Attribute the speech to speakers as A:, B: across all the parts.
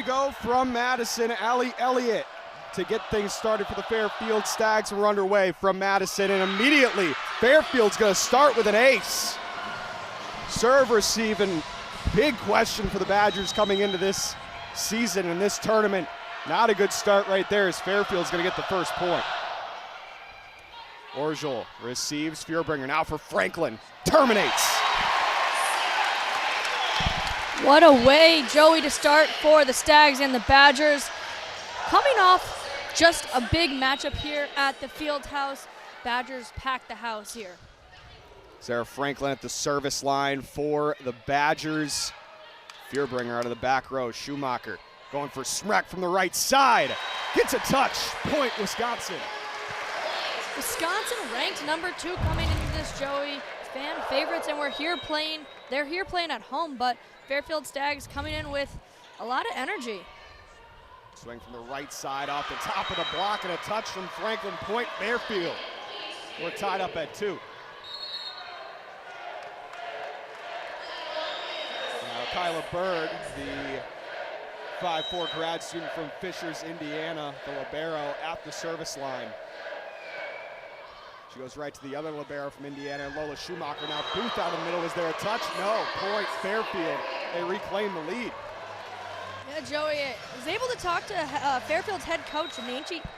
A: go from Madison, Allie Elliott, to get things started for the Fairfield Stags. We're underway from Madison, and immediately Fairfield's going to start with an ace. Serve receiving, big question for the Badgers coming into this season and this tournament. Not a good start right there as Fairfield's going to get the first point. Orgel receives, Feuerbringer now for Franklin, terminates.
B: What a way, Joey, to start for the Stags and the Badgers. Coming off just a big matchup here at the field house. Badgers pack the house here.
A: Sarah Franklin at the service line for the Badgers. Feuerbringer out of the back row. Schumacher going for Smrek from the right side. Gets a touch. Point, Wisconsin.
B: Wisconsin ranked number 2 coming into this, Joey. Fan favorites, and they're here playing at home, but Fairfield Stags coming in with a lot of energy.
A: Swing from the right side off the top of the block and a touch from Franklin. Point, Fairfield. We're tied up at 2. Now Kyla Bird, the 5'4" grad student from Fishers, Indiana, the libero at the service line. She goes right to the other libero from Indiana, Lola Schumacher. Now Booth out in the middle. Is there a touch? No. Point, Fairfield. They reclaim the lead.
B: Yeah, Joey was able to talk to Fairfield's head coach,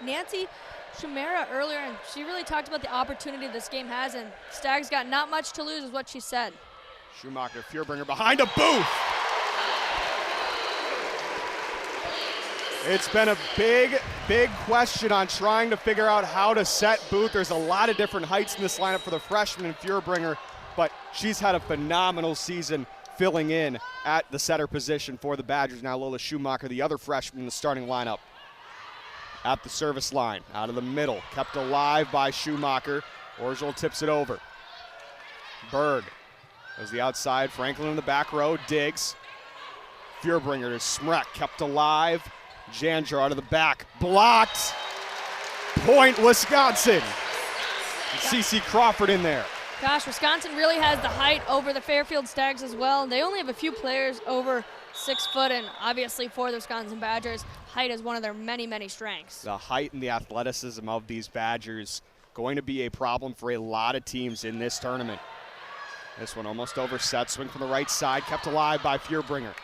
B: Nancy Schumera, earlier, and she really talked about the opportunity this game has, and Stags got not much to lose is what she said.
A: Schumacher, Feuerbringer behind a Booth. It's been a big question on trying to figure out how to set Booth. There's a lot of different heights in this lineup for the freshman and Feuerbringer, but she's had a phenomenal season filling in at the setter position for the Badgers. Now Lola Schumacher, the other freshman in the starting lineup, at the service line, out of the middle, kept alive by Schumacher. Orgel tips it over. Berg goes the outside, Franklin in the back row, digs. Feuerbringer to Smrek, kept alive. Janjar out of the back, blocked. Point, Wisconsin. CeCe Crawford in there.
B: Gosh, Wisconsin really has the height over the Fairfield Stags as well. They only have a few players over 6 foot, and obviously for the Wisconsin Badgers, height is one of their many, many strengths.
A: The height and the athleticism of these Badgers going to be a problem for a lot of teams in this tournament. This one almost over set, swing from the right side, kept alive by Feuerbringer.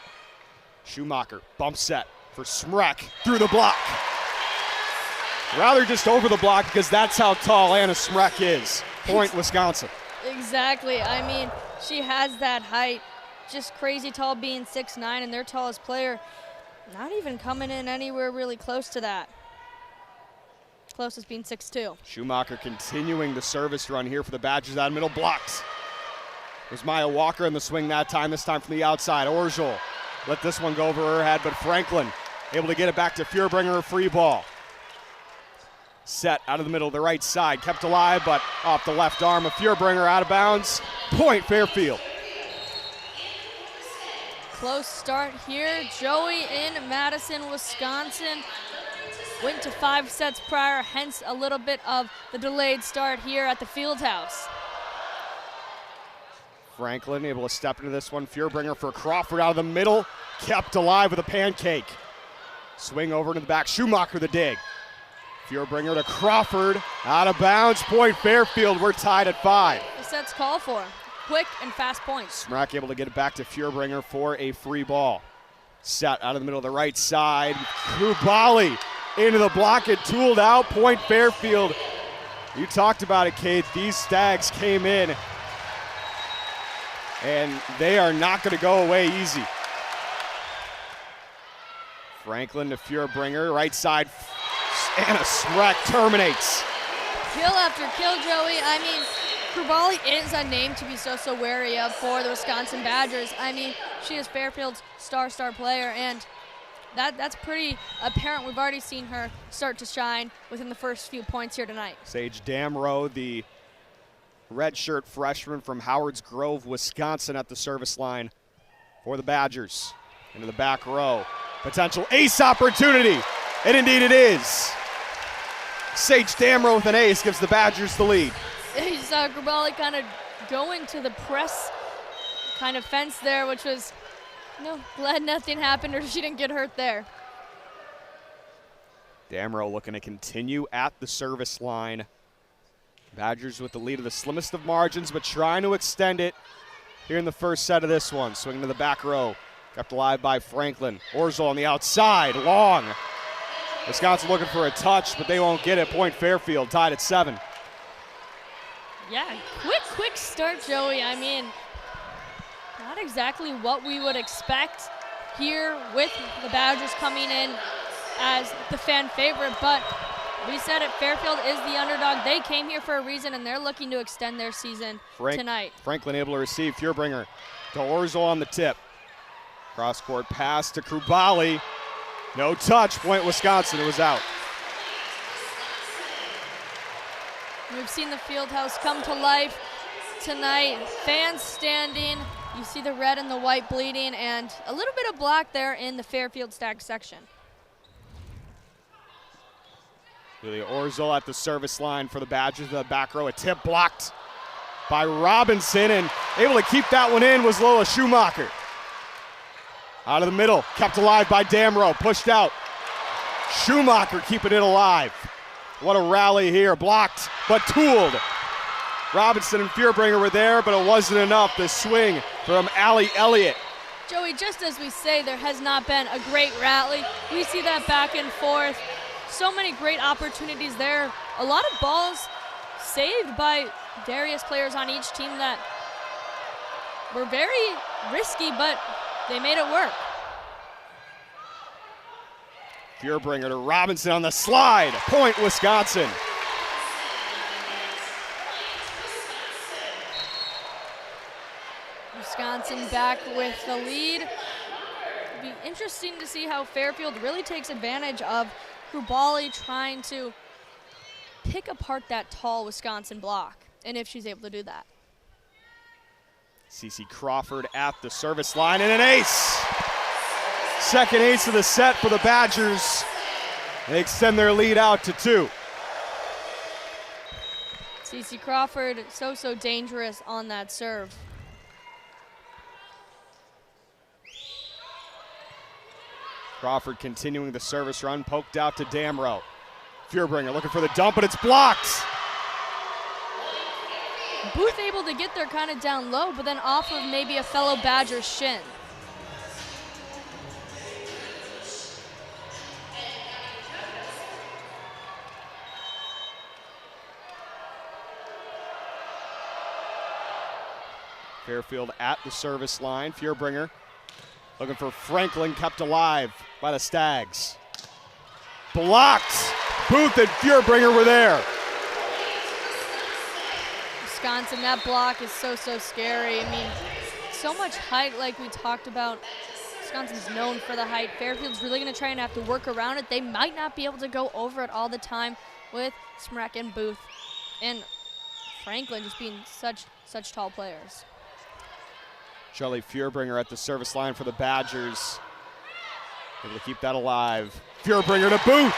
A: Schumacher, bump set for Smrek through the block. Rather just over the block because that's how tall Anna Smrek is. Point, Wisconsin.
B: Exactly. I mean, she has that height. Just crazy tall, being 6'9", and their tallest player not even coming in anywhere really close to that. Closest being 6'2".
A: Schumacher continuing the service run here for the Badgers out of middle, blocked. There's Maya Walker in the swing that time, this time from the outside. Orgel let this one go over her head, but Franklin able to get it back to Feuerbringer, a free ball. Set out of the middle of the right side, kept alive, but off the left arm of Feuerbringer, out of bounds. Point, Fairfield.
B: Close start here. Joey in Madison, Wisconsin. Went to 5 sets prior, hence a little bit of the delayed start here at the field house.
A: Franklin able to step into this one. Feuerbringer for Crawford out of the middle, kept alive with a pancake. Swing over to the back, Schumacher the dig. Feuerbringer to Crawford, out of bounds. Point, Fairfield. We're tied at 5.
B: The set's called for. Quick and fast points.
A: Smrek able to get it back to Feuerbringer for a free ball. Set out of the middle of the right side. Kubali into the block and tooled out. Point, Fairfield. You talked about it, Kate. These Stags came in, and they are not going to go away easy. Franklin to Feuerbringer, right side. Anna Smrek terminates.
B: Kill after kill, Joey. I mean, Krubali is a name to be so wary of for the Wisconsin Badgers. I mean, she is Fairfield's star player, and that's pretty apparent. We've already seen her start to shine within the first few points here tonight.
A: Sage Damrow, the redshirt freshman from Howards Grove, Wisconsin, at the service line for the Badgers. Into the back row. Potential ace opportunity, and indeed it is. Sage Damrow with an ace gives the Badgers the lead.
B: You saw Grabali kind of go into the press kind of fence there, which was No, glad nothing happened or she didn't get hurt there.
A: Damrow looking to continue at the service line. Badgers with the lead of the slimmest of margins, but trying to extend it here in the first set of this one. Swinging to the back row. Kept alive by Franklin. Orzel on the outside, long. Wisconsin looking for a touch, but they won't get it. Point Fairfield, tied at 7.
B: Yeah, quick start, Joey. I mean, not exactly what we would expect here with the Badgers coming in as the fan favorite, but we said it, Fairfield is the underdog. They came here for a reason, and they're looking to extend their season tonight. Franklin
A: able to receive. Furbringer to Orzel on the tip. Cross-court pass to Krubali. No touch. Point Wisconsin. It was out.
B: We've seen the field house come to life tonight. Fans standing. You see the red and the white bleeding, and a little bit of black there in the Fairfield Stag section.
A: Julia Orzel at the service line for the Badgers. The back row, a tip blocked by Robinson, and able to keep that one in was Lola Schumacher. Out of the middle, kept alive by Damrow, pushed out. Schumacher keeping it alive. What a rally here, blocked, but tooled. Robinson and Furbringer were there, but it wasn't enough. The swing from Allie Elliott.
B: Joey, just as we say, there has not been a great rally. We see that back and forth. So many great opportunities there. A lot of balls saved by Darius players on each team that were very risky, but they made it work.
A: Furbringer to Robinson on the slide. Point Wisconsin.
B: Wisconsin back with the lead. It'll be interesting to see how Fairfield really takes advantage of Krubali trying to pick apart that tall Wisconsin block, and if she's able to do that.
A: Cece Crawford at the service line, and an ace. Second ace of the set for the Badgers. They extend their lead out to 2.
B: Cece Crawford, so dangerous on that serve.
A: Crawford continuing the service run, poked out to Damrow. Furbringer looking for the dump, but it's blocked.
B: Booth able to get there kind of down low, but then off of maybe a fellow Badger's shin.
A: Fairfield at the service line. Furbringer looking for Franklin, kept alive by the Stags. Blocked. Booth and Furbringer were there.
B: Wisconsin, that block is so scary. I mean, so much height like we talked about. Wisconsin's known for the height. Fairfield's really going to try and have to work around it. They might not be able to go over it all the time with Smrek and Booth and Franklin just being such tall players.
A: Shelly Furbringer at the service line for the Badgers. Able to keep that alive. Furbringer to Booth.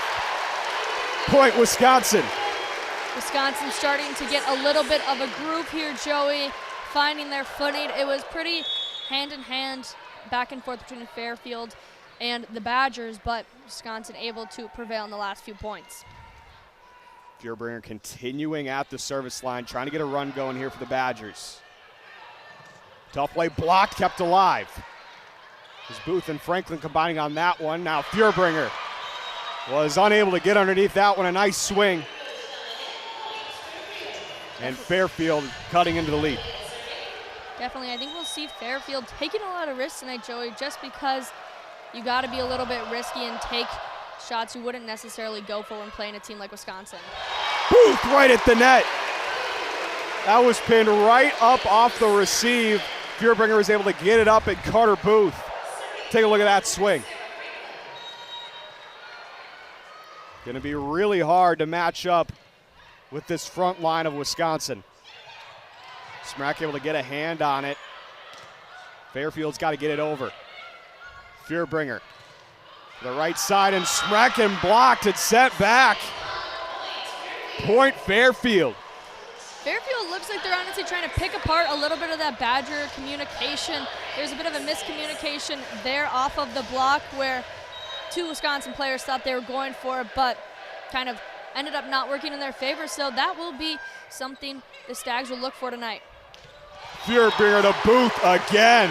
A: Point Wisconsin.
B: Wisconsin starting to get a little bit of a groove here, Joey, finding their footing. It was pretty hand-in-hand, back and forth between Fairfield and the Badgers, but Wisconsin able to prevail in the last few points.
A: Furbringer continuing at the service line, trying to get a run going here for the Badgers. Tough play blocked, kept alive. As Booth and Franklin combining on that one. Now Furbringer was unable to get underneath that one. A nice swing. And Fairfield cutting into the lead.
B: Definitely, I think we'll see Fairfield taking a lot of risks tonight, Joey, just because you got to be a little bit risky and take shots you wouldn't necessarily go for when playing a team like Wisconsin.
A: Booth right at the net. That was pinned right up off the receive. Furbringer was able to get it up, and Carter Booth. Take a look at that swing. Going to be really hard to match up with this front line of Wisconsin. Smrek able to get a hand on it. Fairfield's got to get it over. Furbringer to the right side, and Smrek and blocked and set back. Point Fairfield.
B: Fairfield looks like they're honestly trying to pick apart a little bit of that Badger communication. There's a bit of a miscommunication there off of the block where two Wisconsin players thought they were going for it, but kind of ended up not working in their favor. So that will be something the Stags will look for tonight.
A: Fuhrbringer to Booth again.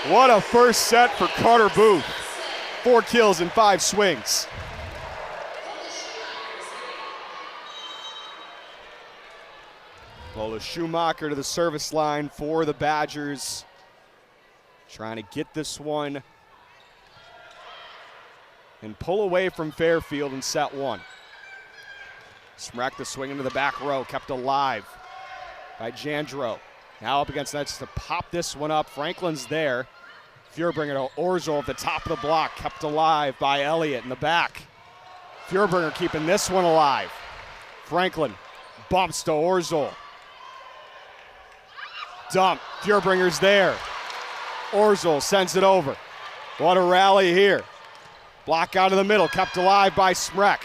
A: What a first set for Carter Booth. 4 kills in 5 swings. Lola Schumacher to the service line for the Badgers. Trying to get this one and pull away from Fairfield in set 1. Smrek the swing into the back row, kept alive by Jandro. Now up against that just to pop this one up. Franklin's there. Fuhrbringer to Orzel at the top of the block, kept alive by Elliott in the back. Fuhrbringer keeping this one alive. Franklin bumps to Orzel. Dump, Fuhrbringer's there. Orzel sends it over. What a rally here. Block out of the middle, kept alive by Smrek.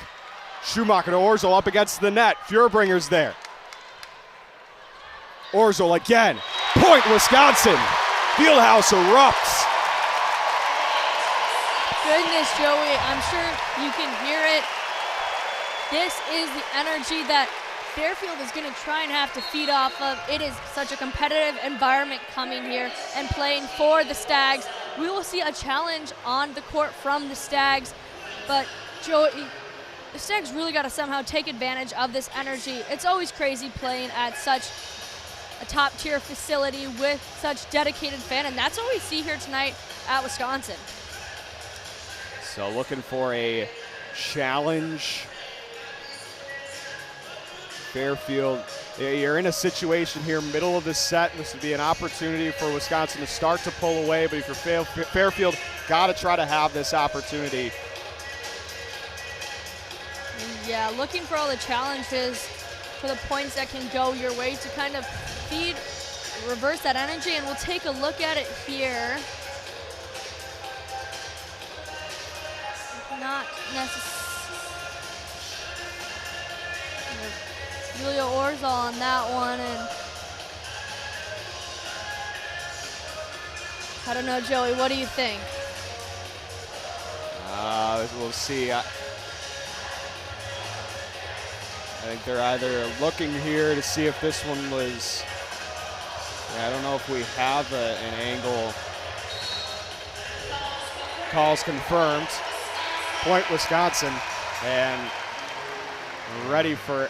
A: Schumacher to Orzel up against the net. Fuhrbringer's there. Orzel again. Point Wisconsin. Fieldhouse erupts.
B: Goodness, Joey, I'm sure you can hear it. This is the energy that Fairfield is going to try and have to feed off of. It is such a competitive environment coming here and playing for the Stags. We will see a challenge on the court from the Stags, but Joey, the Stags really got to somehow take advantage of this energy. It's always crazy playing at such a top-tier facility with such dedicated fans, and that's what we see here tonight at Wisconsin.
A: So looking for a challenge. Fairfield, you're in a situation here, middle of the set. This would be an opportunity for Wisconsin to start to pull away, but if you're Fairfield, got to try to have this opportunity.
B: Yeah, looking for all the challenges, for the points that can go your way to kind of feed, reverse that energy, and we'll take a look at it here. Not necessarily. Julia Orzel on that one, and I don't know, Joey, what do you think?
A: We'll see. I think they're either looking here to see if this one was, I don't know if we have an angle. Calls confirmed. Point Wisconsin, and ready for,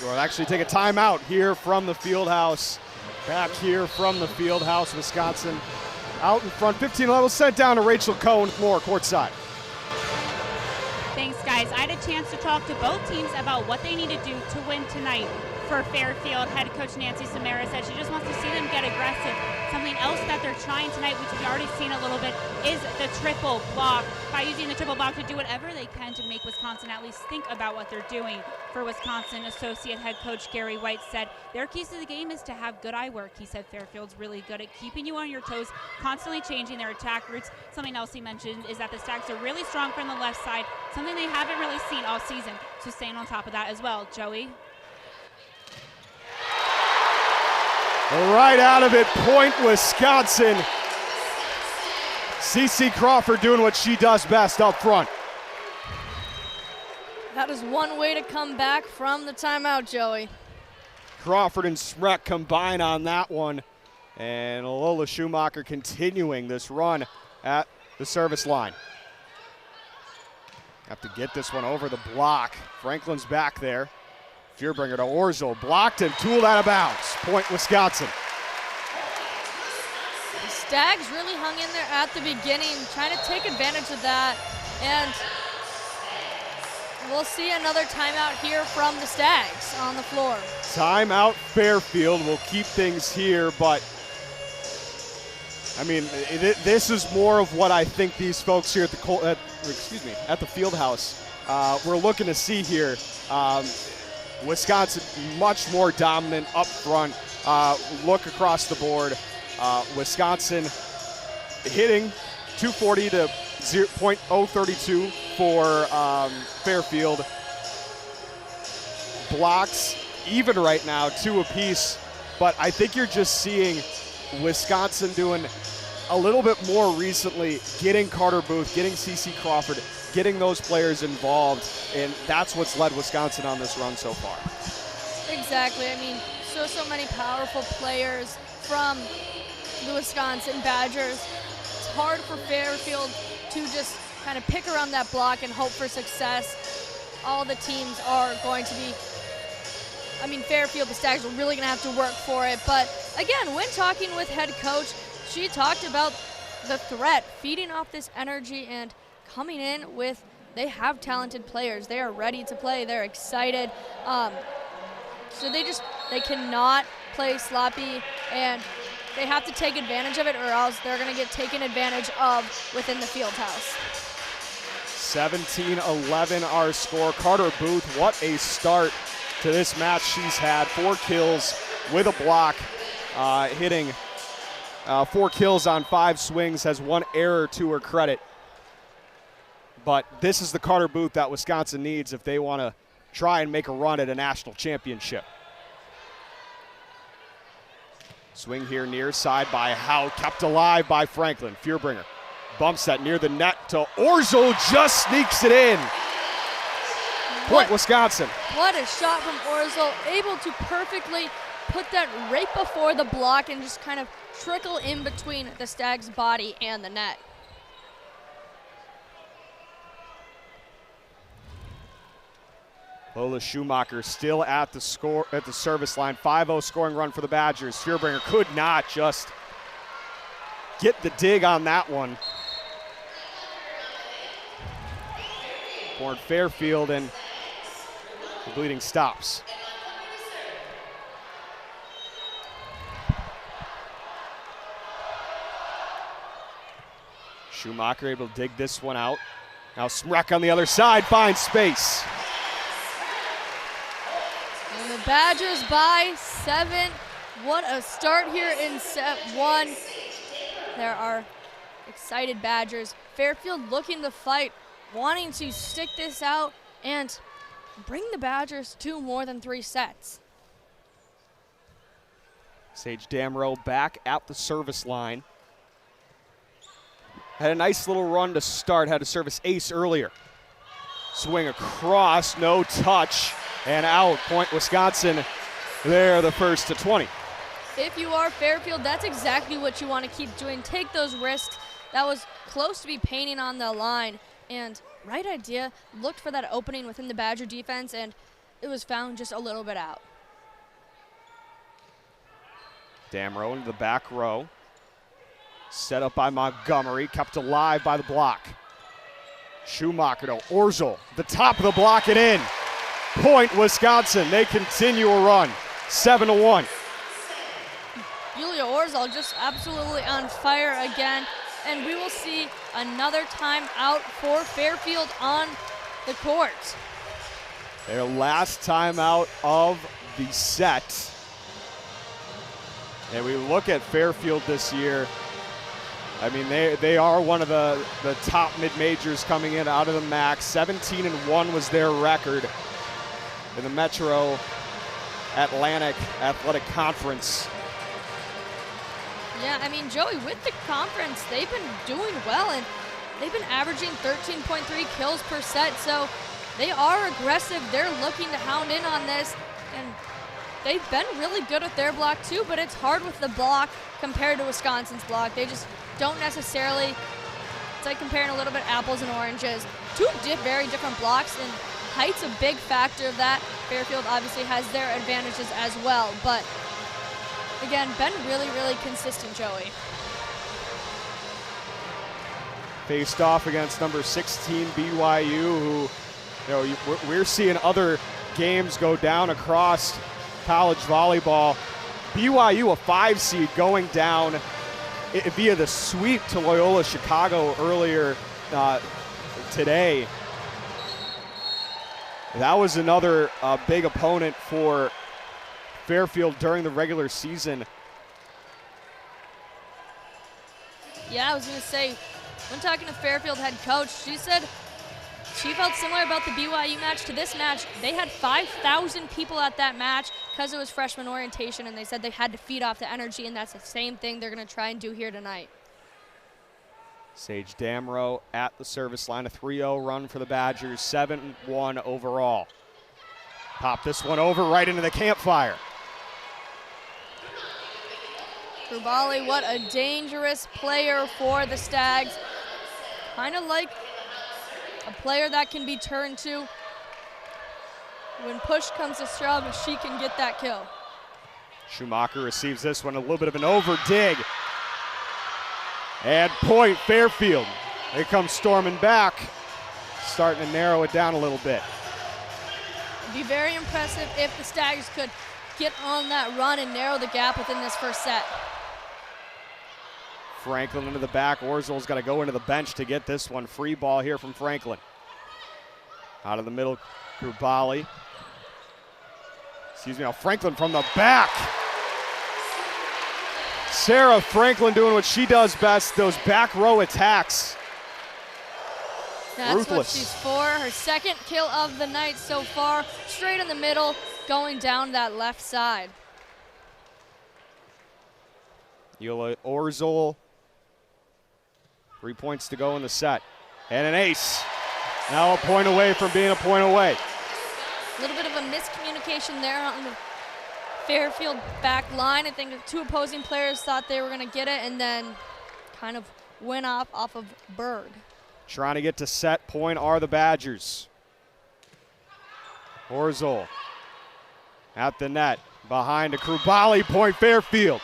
A: we'll actually take a timeout here from the field house. Back here from the field house, Wisconsin. Out in front, 15 levels, sent down to Rachel Cohen with more courtside.
C: Thanks, guys. I had a chance to talk to both teams about what they need to do to win tonight. For Fairfield, head coach Nancy Samara said she just wants to see them get aggressive. Something else that they're trying tonight, which we've already seen a little bit, is the triple block. By using the triple block to do whatever they can to make Wisconsin at least think about what they're doing. For Wisconsin, associate head coach Gary White said their keys to the game is to have good eye work. He said Fairfield's really good at keeping you on your toes, constantly changing their attack routes. Something else he mentioned is that the Stags are really strong from the left side, something they haven't really seen all season. So staying on top of that as well. Joey?
A: Right out of it, point Wisconsin. CeCe Crawford doing what she does best up front.
B: That is one way to come back from the timeout, Joey.
A: Crawford and Smrek combine on that one. And Lola Schumacher continuing this run at the service line. Have to get this one over the block. Franklin's back there. Fuhrbringer to Orzel, blocked and tooled out of bounds. Point Wisconsin.
B: The Stags really hung in there at the beginning, trying to take advantage of that. And we'll see another timeout here from the Stags on the floor.
A: Timeout Fairfield will keep things here, but I mean, this is more of what I think these folks here at the field house we're looking to see here. Wisconsin much more dominant up front. Look across the board. Wisconsin hitting 240 to 0.032 for Fairfield. blocks, even right now, 2 apiece. But I think you're just seeing Wisconsin doing a little bit more recently, getting Carter Booth, getting CeCe Crawford, getting those players involved, and that's what's led Wisconsin on this run so far.
B: Exactly. I mean, so many powerful players from the Wisconsin Badgers. It's hard for Fairfield to just kind of pick around that block and hope for success. All the teams are going to be, I mean, Fairfield, the Stags are really going to have to work for it. But again, when talking with head coach, she talked about the threat, feeding off this energy and coming in with, they have talented players. They are ready to play. They're excited. So they cannot play sloppy, and they have to take advantage of it, or else they're going to get taken advantage of within the field house.
A: 17-11 our score. Carter Booth, what a start to this match she's had. 4 kills with a block, hitting 4 kills on 5 swings, has 1 error to her credit. But this is the Carter Booth that Wisconsin needs if they want to try and make a run at a national championship. Swing here near side by Howe, kept alive by Franklin. Fearbringer bumps that near the net to Orzel, just sneaks it in. Point Wisconsin.
B: What a shot from Orzel, able to perfectly put that right before the block and just kind of trickle in between the Stags' body and the net.
A: Lola Schumacher still at the service line. 5-0 scoring run for the Badgers. Fearbringer could not just get the dig on that one. For Fairfield, and the bleeding stops. Schumacher able to dig this one out. Now Smrek on the other side finds space.
B: And the Badgers by 7. What a start here in set 1. There are excited Badgers. Fairfield looking to fight, wanting to stick this out and bring the Badgers to more than 3 sets.
A: Sage Damrow back at the service line. Had a nice little run to start, had a service ace earlier. Swing across, no touch, and out. Point Wisconsin. They're the first to 20.
B: If you are Fairfield, that's exactly what you want to keep doing. Take those risks. That was close to be painting on the line. And right idea, looked for that opening within the Badger defense, and it was found just a little bit out.
A: Damrow into the back row. Set up by Montgomery, kept alive by the block. Schumacher to Orzel, the top of the block and in. Point Wisconsin, they continue a run, 7-1.
B: Julia Orzel just absolutely on fire again, and we will see another time out for Fairfield on the court.
A: Their last time out of the set. And we look at Fairfield this year. I mean, they are one of the top mid-majors coming in out of the MAC. 17-1 was their record in the Metro Atlantic Athletic Conference.
B: Yeah, I mean, Joey, with the conference, they've been doing well, and they've been averaging 13.3 kills per set, so they are aggressive. They're looking to hound in on this, and they've been really good with their block too, but it's hard with the block compared to Wisconsin's block. They just don't necessarily, it's like comparing a little bit apples and oranges. 2 very different blocks, and height's a big factor of that. Fairfield obviously has their advantages as well, but again, been really, really consistent, Joey.
A: Faced off against number 16 BYU, who we're seeing other games go down across college volleyball. BYU, a 5 seed, going down via the sweep to Loyola Chicago earlier today. That was another big opponent for Fairfield during the regular season.
B: Yeah, I was going to say, when talking to Fairfield head coach, she said she felt similar about the BYU match to this match. They had 5,000 people at that match because it was freshman orientation, and they said they had to feed off the energy, and that's the same thing they're going to try and do here tonight.
A: Sage Damrow at the service line, a 3-0 run for the Badgers, 7-1 overall. Pop this one over right into the campfire.
B: Krubali, what a dangerous player for the Stags. Kind of like a player that can be turned to. When push comes to shove, she can get that kill.
A: Schumacher receives this one, a little bit of an over dig. And point Fairfield. They come storming back, starting to narrow it down a little bit.
B: It'd be very impressive if the Stags could get on that run and narrow the gap within this first set.
A: Franklin into the back. Orzel's got to go into the bench to get this one. Free ball here from Franklin. Out of the middle, Krubali. Excuse me, now Franklin from the back. Sarah Franklin doing what she does best, those back row attacks.
B: That's
A: Ruthless.
B: what she's for. Her second kill of the night so far. Straight in the middle, going down that left side.
A: Yola Orzel. 3 points to go in the set. And an ace. Now a point away from being a point away.
B: A little bit of a miscommunication there on the Fairfield back line. I think the two opposing players thought they were going to get it and then kind of went off of Berg.
A: Trying to get to set point are the Badgers. Orzel at the net. Behind to Krubali, point Fairfield.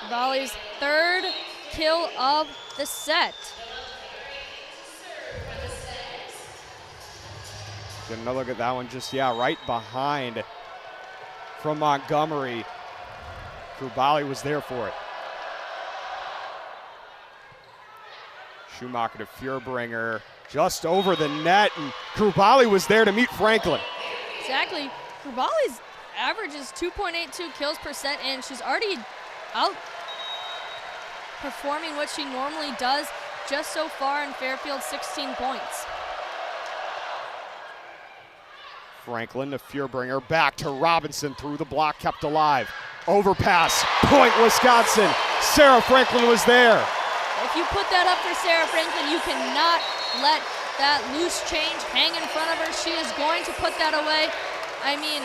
B: Krubali's third kill of the set.
A: Get another look at that one, just, right behind from Montgomery. Krubali was there for it. Schumacher to Furbringer, just over the net, and Krubali was there to meet Franklin.
B: Exactly. Krubali's average is 2.82 kills per set, and she's already out performing what she normally does just so far in Fairfield, 16 points.
A: Franklin to Furbringer, back to Robinson, through the block, kept alive. Overpass, point Wisconsin. Sarah Franklin was there.
B: If you put that up for Sarah Franklin, you cannot let that loose change hang in front of her. She is going to put that away. I mean,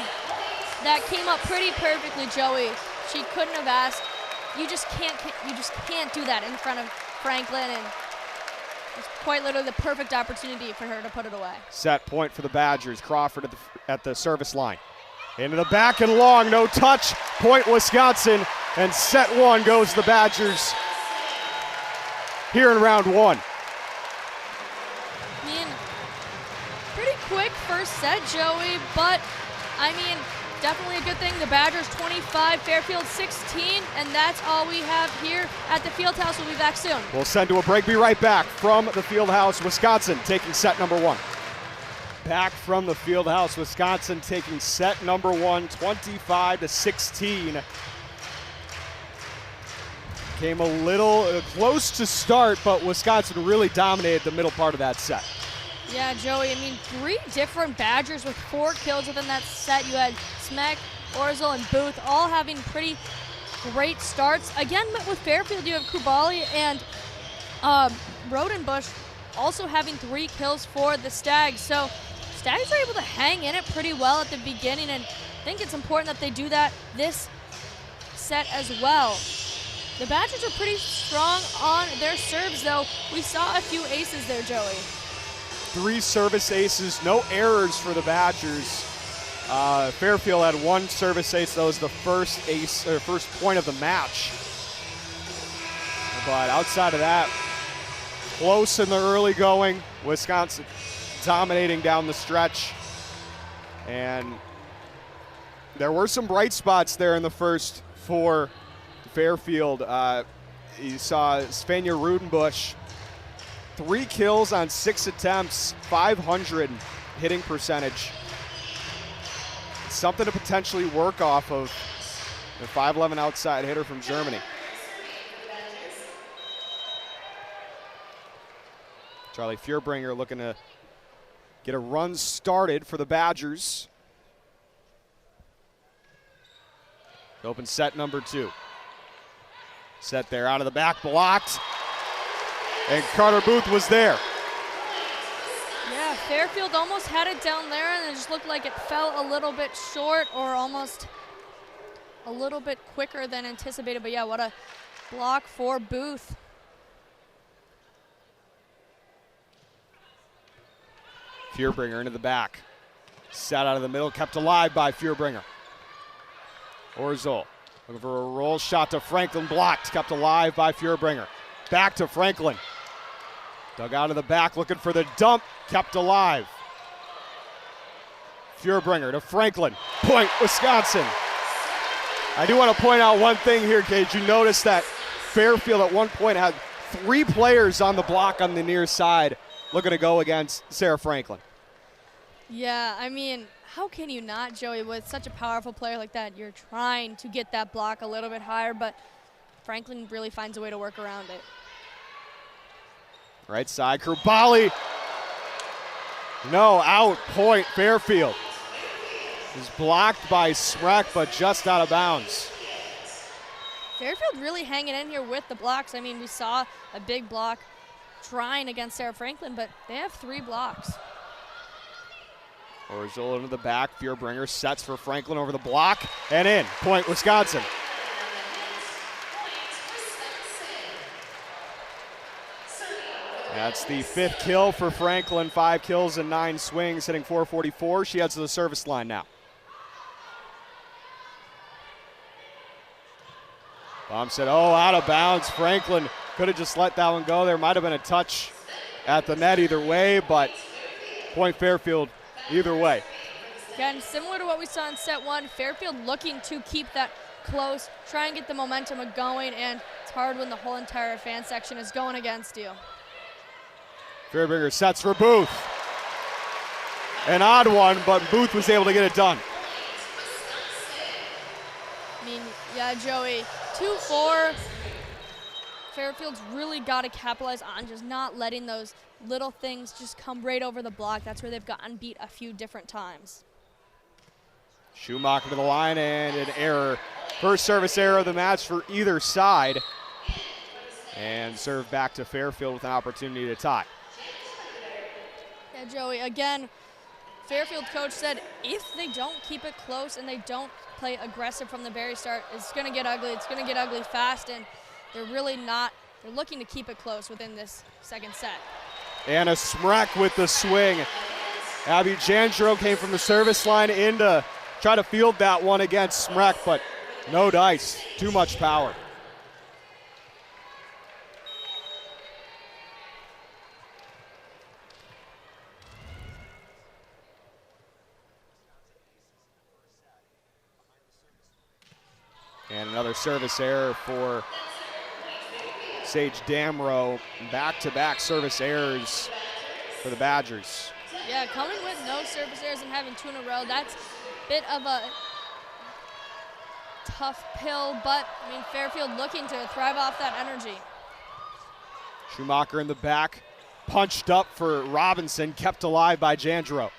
B: that came up pretty perfectly, Joey. She couldn't have asked. You just can't do that in front of Franklin, and it's quite literally the perfect opportunity for her to put it away.
A: Set point for the Badgers. Crawford at the service line. Into the back and long, no touch. Point Wisconsin, and set one goes the Badgers here in round one.
B: I mean, pretty quick first set, Joey, but I mean, definitely a good thing. The Badgers 25, Fairfield 16, and that's all we have here at the Fieldhouse. We'll be back soon.
A: We'll send to a break. Be right back from the Fieldhouse. Wisconsin taking set number one. Back from the Fieldhouse. Wisconsin taking set number one, 25-16. Came a little close to start, but Wisconsin really dominated the middle part of that set.
B: Yeah, Joey, I mean, 3 different Badgers with 4 kills within that set. You had Smeck, Orzel, and Booth all having pretty great starts. Again, with Fairfield, you have Krubali and Rodenbush also having 3 kills for the Stags. So Stags are able to hang in it pretty well at the beginning, and I think it's important that they do that this set as well. The Badgers are pretty strong on their serves, though. We saw a few aces there, Joey.
A: 3 service aces, no errors for the Badgers. Fairfield had 1 service ace. That was the first ace, or first point of the match. But outside of that, close in the early going. Wisconsin dominating down the stretch. And there were some bright spots there in the first for Fairfield. You saw Svenja Rudenbush, 3 kills on 6 attempts, 500 hitting percentage. Something to potentially work off of the 5'11" outside hitter from Germany. Charlie Fierbringer looking to get a run started for the Badgers. Open set number 2. Set there out of the back, blocked. And Carter Booth was there.
B: Yeah, Fairfield almost had it down there, and it just looked like it fell a little bit short or almost a little bit quicker than anticipated. But yeah, what a block for Booth.
A: Fierbringer into the back. Set out of the middle, kept alive by Fierbringer. Orzol looking for a roll shot to Franklin, blocked, kept alive by Fierbringer. Back to Franklin. Dug out of the back, looking for the dump, kept alive. Fierbringer to Franklin. Point, Wisconsin. I do want to point out one thing here, Cage. You notice that Fairfield at one point had 3 players on the block on the near side looking to go against Sarah Franklin.
B: Yeah, I mean, how can you not, Joey, with such a powerful player like that? You're trying to get that block a little bit higher, but Franklin really finds a way to work around it.
A: Right side, Kurbali. No, out, point, Fairfield. Is blocked by Smrek, but just out of bounds.
B: Fairfield really hanging in here with the blocks. I mean, we saw a big block trying against Sarah Franklin, but they have 3 blocks.
A: Orzol into the back. Fierbringer sets for Franklin over the block and in. Point, Wisconsin. That's the 5th kill for Franklin. 5 kills and 9 swings, hitting .444. She heads to the service line now. Bomb said, oh, out of bounds. Franklin could have just let that one go. There might have been a touch at the net either way, but point Fairfield either way.
B: Again, similar to what we saw in set 1, Fairfield looking to keep that close, try and get the momentum going, and it's hard when the whole entire fan section is going against you.
A: Fierbringer sets for Booth. An odd one, but Booth was able to get it done.
B: I mean, yeah, Joey, 2-4. Fairfield's really got to capitalize on just not letting those little things just come right over the block. That's where they've gotten beat a few different times.
A: Schumacher to the line and an error. First service error of the match for either side. And serve back to Fairfield with an opportunity to tie.
B: Yeah, Joey, again, Fairfield coach said if they don't keep it close and they don't play aggressive from the very start, it's going to get ugly. It's going to get ugly fast, and they're really not. They're looking to keep it close within this second set.
A: And a Smrek with the swing. Abby Jandro came from the service line in to try to field that one against Smrek, but no dice. Too much power. And another service error for Sage Damrow. Back-to-back service errors for the Badgers.
B: Yeah, coming with no service errors and having 2 in a row, that's a bit of a tough pill, but I mean, Fairfield looking to thrive off that energy.
A: Schumacher in the back, punched up for Robinson, kept alive by Jandro.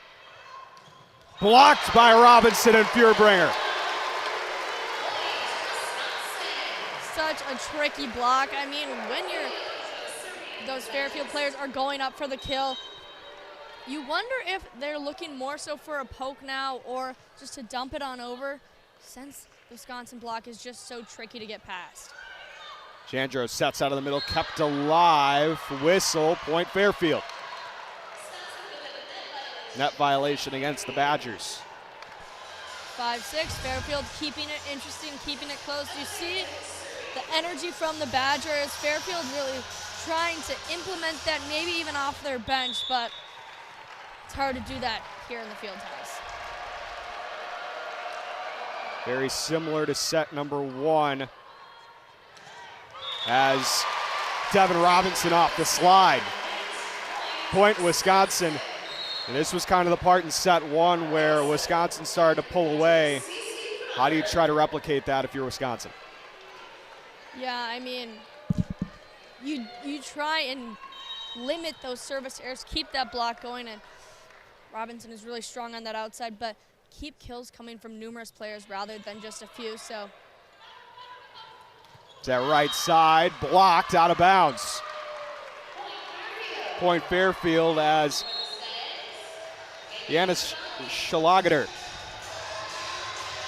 A: Blocked by Robinson and Fierbringer.
B: Such a tricky block. I mean, when those Fairfield players are going up for the kill, you wonder if they're looking more so for a poke now or just to dump it on over, since the Wisconsin block is just so tricky to get past.
A: Jandro sets out of the middle, kept alive, whistle, point Fairfield. Net violation against the Badgers.
B: 5-6, Fairfield keeping it interesting, keeping it close. You see the energy from the Badgers. Fairfield really trying to implement that, maybe even off their bench, but it's hard to do that here in the field house.
A: Very similar to set number 1 as Devin Robinson off the slide. Point Wisconsin. And this was kind of the part in set 1 where Wisconsin started to pull away. How do you try to replicate that if you're Wisconsin?
B: Yeah, I mean, you try and limit those service errors, keep that block going, and Robinson is really strong on that outside, but keep kills coming from numerous players rather than just a few. So
A: that right side blocked out of bounds. Point Fairfield as Yanis Schlagater.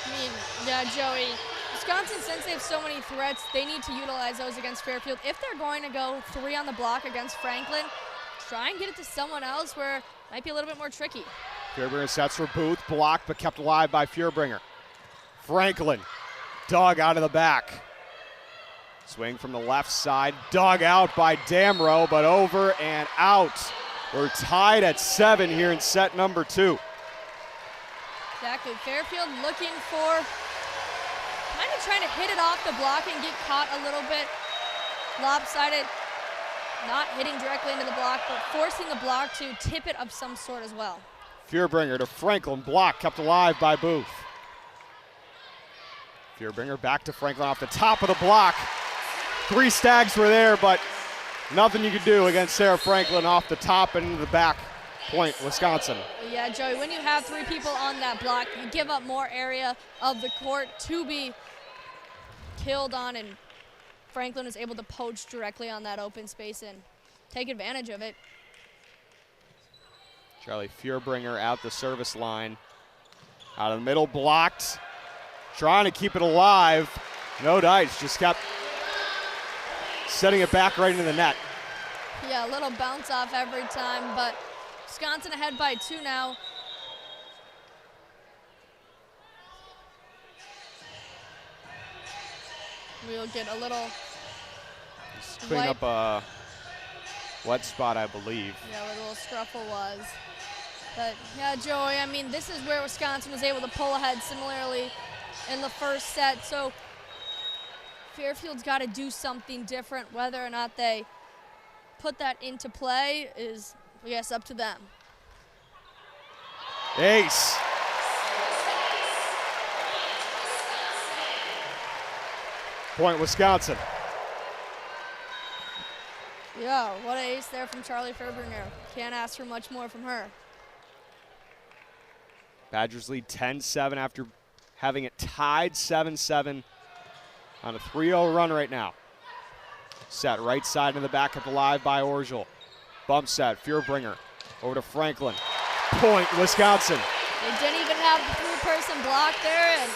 B: I mean, yeah, Joey, Wisconsin, since they have so many threats, they need to utilize those against Fairfield. If they're going to go 3 on the block against Franklin, try and get it to someone else where it might be a little bit more tricky.
A: Fierbringer sets for Booth, blocked but kept alive by Fierbringer. Franklin, dug out of the back. Swing from the left side, dug out by Damrow, but over and out. We're tied at 7 here in set number 2.
B: Exactly, Fairfield looking for, kind of trying to hit it off the block and get caught a little bit lopsided. Not hitting directly into the block, but forcing the block to tip it of some sort as well.
A: Fierbringer to Franklin, block kept alive by Booth. Fierbringer back to Franklin off the top of the block. 3 Stags were there, but nothing you could do against Sarah Franklin off the top and into the back. Point, Wisconsin.
B: Yeah, Joey, when you have 3 people on that block, you give up more area of the court to be killed on, and Franklin is able to poach directly on that open space and take advantage of it.
A: Charlie Fierbringer out the service line. Out of the middle, blocked. Trying to keep it alive. No dice, just kept setting it back right into the net.
B: Yeah, a little bounce off every time, but Wisconsin ahead by 2 now. We'll get a little
A: Just clean up a wet spot, I believe.
B: Yeah, where the little scruffle was. But yeah, Joey, I mean, this is where Wisconsin was able to pull ahead similarly in the first set. So Fairfield's got to do something different. Whether or not they put that into play is, I guess, up to them.
A: Ace. Point, Wisconsin.
B: Yeah, what an ace there from Charlie Fierbringer. Can't ask for much more from her.
A: Badgers lead 10-7 after having it tied 7-7 on a 3-0 run right now. Set right side in the back up alive by Orgel. Bump set, Fierbringer over to Franklin. Point, Wisconsin.
B: They didn't even have the 3-person block there, and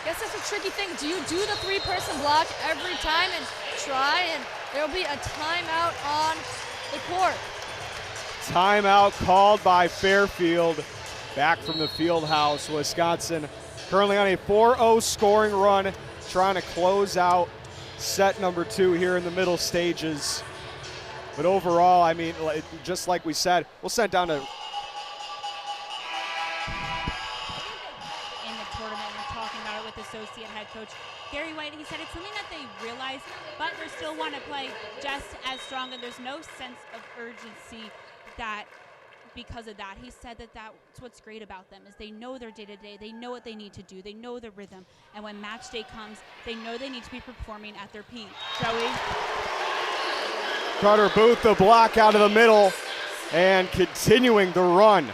B: I guess that's a tricky thing. Do you do the 3-person block every time and try, and there'll be a timeout on the court?
A: Timeout called by Fairfield. Back from the field house, Wisconsin currently on a 4-0 scoring run, trying to close out set number 2 here in the middle stages. But overall, I mean, just like we said, we'll send down to
C: In the tournament, we're talking about it with associate head coach Gary White. He said it's something that they realize, but they still want to play just as strong, and there's no sense of urgency that because of that. He said that that's what's great about them is they know their day-to-day, they know what they need to do, they know the rhythm, and when match day comes, they know they need to be performing at their peak. Joey?
A: Carter Booth, the block out of the middle, and continuing the run.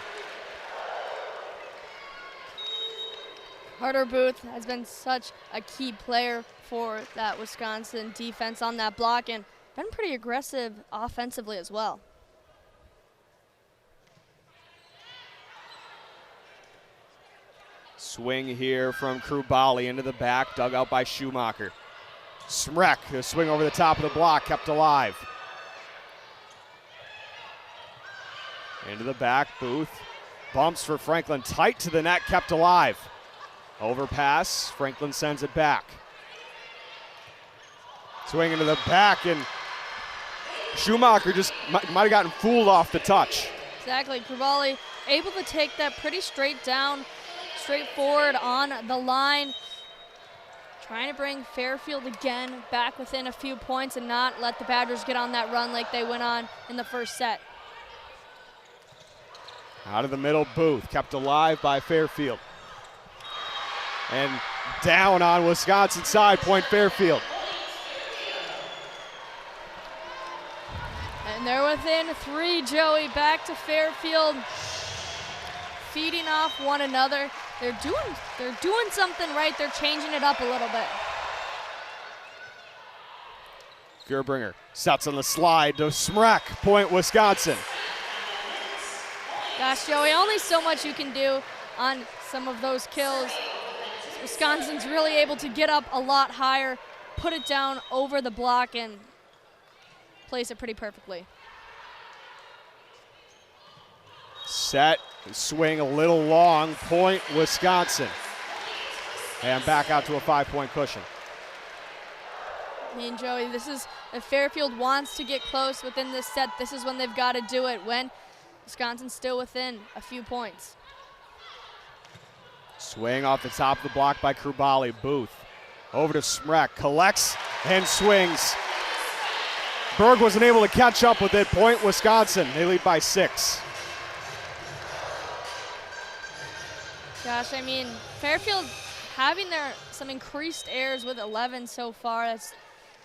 B: Carter Booth has been such a key player for that Wisconsin defense on that block and been pretty aggressive offensively as well.
A: Swing here from Krubali into the back, dug out by Schumacher. Smrek, a swing over the top of the block, kept alive. Into the back, Booth. Bumps for Franklin, tight to the net, kept alive. Overpass, Franklin sends it back. Swing into the back, and Schumacher just might have gotten fooled off the touch.
B: Exactly, Krubali able to take that pretty straight down, straightforward on the line. Trying to bring Fairfield again back within a few points and not let the Badgers get on that run like they went on in the first set.
A: Out of the middle, Booth, kept alive by Fairfield. And down on Wisconsin side, point Fairfield.
B: And And they're within 3, Joey. Back to Fairfield, feeding off one another. They're doing something right. They're changing it up a little bit.
A: Fierbringer sets on the slide to Smrek, point Wisconsin.
B: Gosh, Joey, only so much you can do on some of those kills. Wisconsin's really able to get up a lot higher, put it down over the block, and place it pretty perfectly.
A: Set, swing a little long, point Wisconsin. And back out to a 5-point cushion.
B: I mean, Joey, this is, if Fairfield wants to get close within this set, this is when they've got to do it, when Wisconsin's still within a few points.
A: Swing off the top of the block by Krubali. Booth over to Smrek, collects and swings. Berg wasn't able to catch up with it. Point Wisconsin. They lead by 6.
B: Gosh, I mean, Fairfield having some increased errors with 11 so far. That's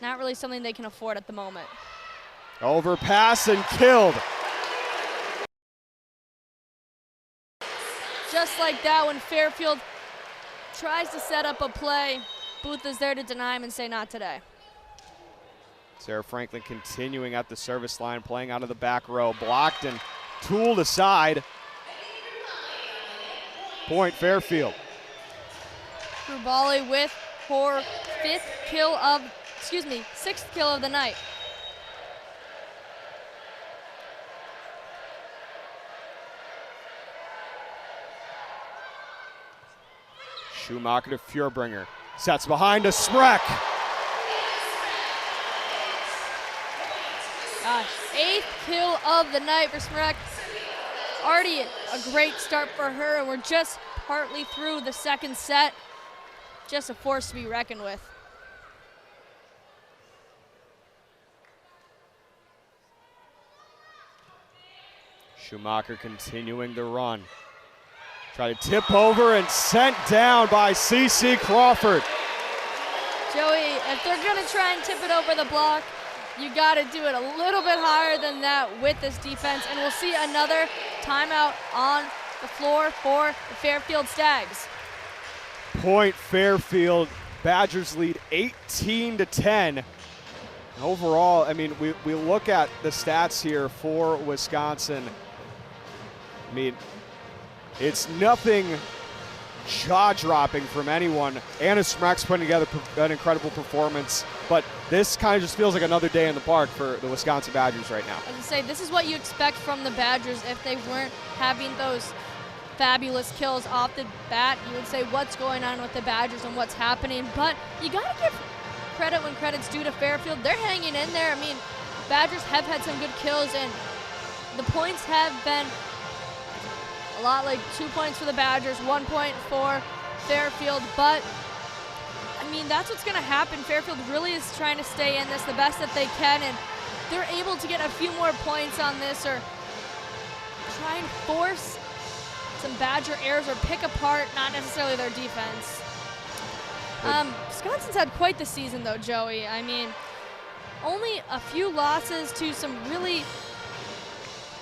B: not really something they can afford at the moment.
A: Overpass and killed.
B: Just like that, when Fairfield tries to set up a play, Booth is there to deny him and say, not today.
A: Sarah Franklin continuing at the service line, playing out of the back row. Blocked and tooled aside. Point Fairfield.
B: Krubali with her 6th kill of the night.
A: Schumacher to Fierbringer. Sets behind to Smrek.
B: Gosh, 8th kill of the night for Smrek. Already a great start for her, and we're just partly through the second set. Just a force to be reckoned with.
A: Schumacher continuing to run. Try to tip over and sent down by CeCe Crawford.
B: Joey, if they're gonna try and tip it over the block, you gotta do it a little bit higher than that with this defense, and we'll see another timeout on the floor for the Fairfield Stags.
A: Point Fairfield. Badgers lead 18-10. Overall, I mean, we look at the stats here for Wisconsin. I mean, it's nothing jaw-dropping from anyone. Anna Smrek's putting together an incredible performance, but this kind of just feels like another day in the park for the Wisconsin Badgers right now.
B: As I say, this is what you expect from the Badgers if they weren't having those fabulous kills off the bat. You would say, what's going on with the Badgers and what's happening? But you got to give credit when credit's due to Fairfield. They're hanging in there. I mean, Badgers have had some good kills, and the points have been a lot, like 2 points for the Badgers, 1 point for Fairfield. But, I mean, that's what's going to happen. Fairfield really is trying to stay in this the best that they can, and they're able to get a few more points on this or try and force some Badger errors or pick apart, not necessarily their defense. Wisconsin's had quite the season, though, Joey. I mean, only a few losses to some really,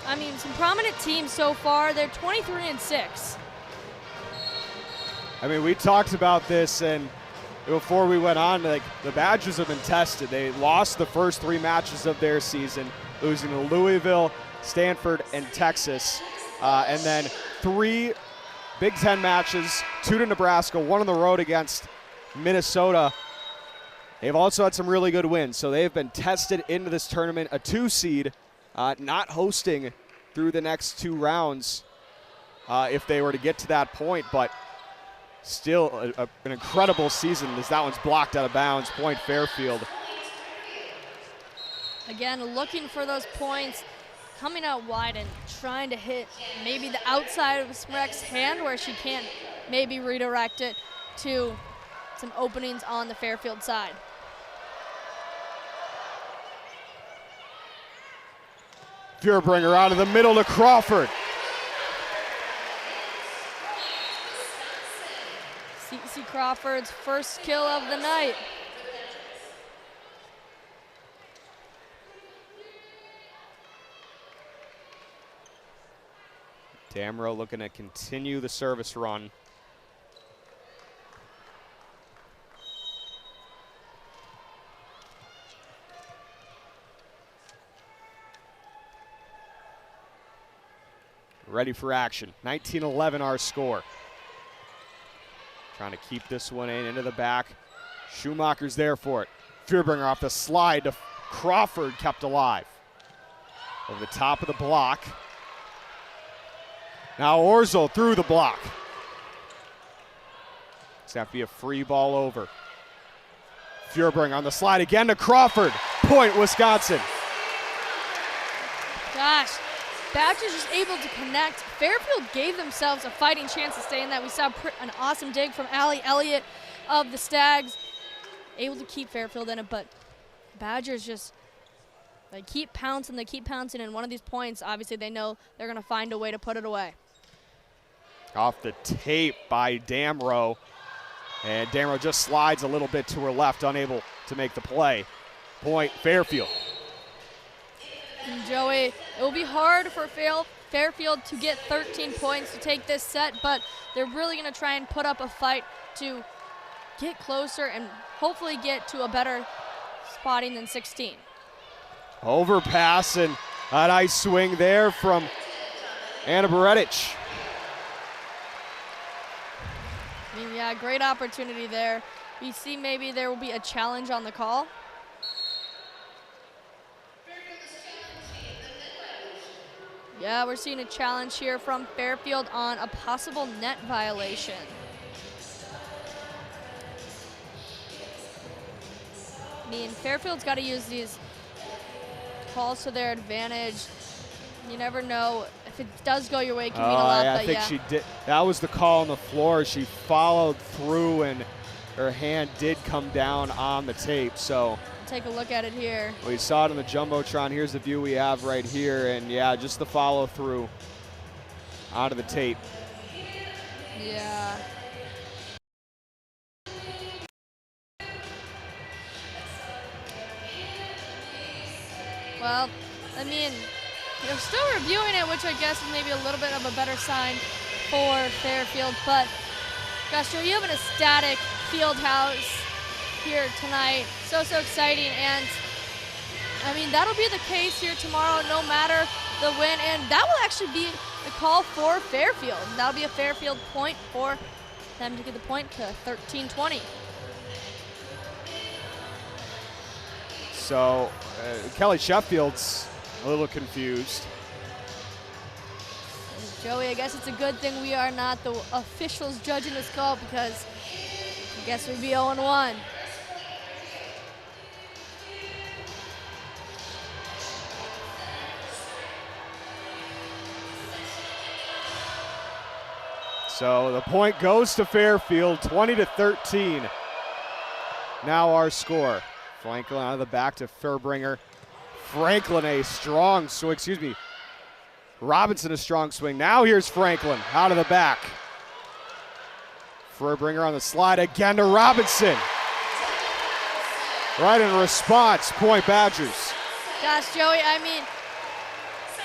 B: some prominent teams so far. They're 23-6.
A: I mean, we talked about this, and before we went on, like, the Badgers have been tested. They lost the first 3 matches of their season, losing to Louisville, Stanford, and Texas. And then 3 Big Ten matches, 2 to Nebraska, 1 on the road against Minnesota. They've also had some really good wins, so they've been tested into this tournament, a 2 seed, not hosting through the next 2 rounds if they were to get to that point, but still an incredible season as that one's blocked out of bounds. Point Fairfield.
B: Again, looking for those points, coming out wide and trying to hit maybe the outside of Smrek's hand where she can't maybe redirect it to some openings on the Fairfield side.
A: Fierbringer out of the middle to Crawford.
B: CeCe Crawford's first kill of the night.
A: Damrow looking to continue the service run. Ready for action. 19-11 our score. Trying to keep this one into the back. Schumacher's there for it. Fierbringer off the slide to Crawford, kept alive. Over the top of the block. Now Orzel through the block. It's have to be a free ball over. Fierbringer on the slide again to Crawford. Point, Wisconsin.
B: Gosh, Badgers just able to connect. Fairfield gave themselves a fighting chance to stay in that. We saw an awesome dig from Allie Elliott of the Stags. Able to keep Fairfield in it, but Badgers just, they keep pouncing, and one of these points, obviously they know they're going to find a way to put it away.
A: Off the tape by Damrow, and Damrow just slides a little bit to her left, unable to make the play. Point, Fairfield.
B: And Joey, it will be hard for Fairfield to get 13 points to take this set, but they're really going to try and put up a fight to get closer and hopefully get to a better spotting than 16.
A: Overpass and a nice swing there from Anna Beretic.
B: I mean, yeah, great opportunity there. We see maybe there will be a challenge on the call. Yeah, we're seeing a challenge here from Fairfield on a possible net violation. I mean, Fairfield's got to use these calls to their advantage. You never know. If it does go your way, it can mean a lot.
A: I think she did. That was the call on the floor. She followed through, and her hand did come down on the tape. So
B: take a look at it here.
A: We saw it on the Jumbotron. Here's the view we have right here. And, yeah, just the follow through onto the tape.
B: Yeah. Well, I mean, they're still reviewing it, which I guess is maybe a little bit of a better sign for Fairfield. But, gosh, you have an ecstatic field house here tonight. So exciting. And, I mean, that'll be the case here tomorrow no matter the win. And that will actually be the call for Fairfield. That'll be a Fairfield point for them to get the point to 13-20.
A: So Kelly Sheffield's a little confused.
B: Joey, I guess it's a good thing we are not the officials judging this call, because I guess we'd be 0-1.
A: So the point goes to Fairfield, 20-13. Now our score. Franklin out of the back to Fierbringer. Franklin a strong swing, Robinson a strong swing. Now here's Franklin out of the back. Fierbringer on the slide again to Robinson. Right in response, point Badgers.
B: Gosh, Joey, I mean,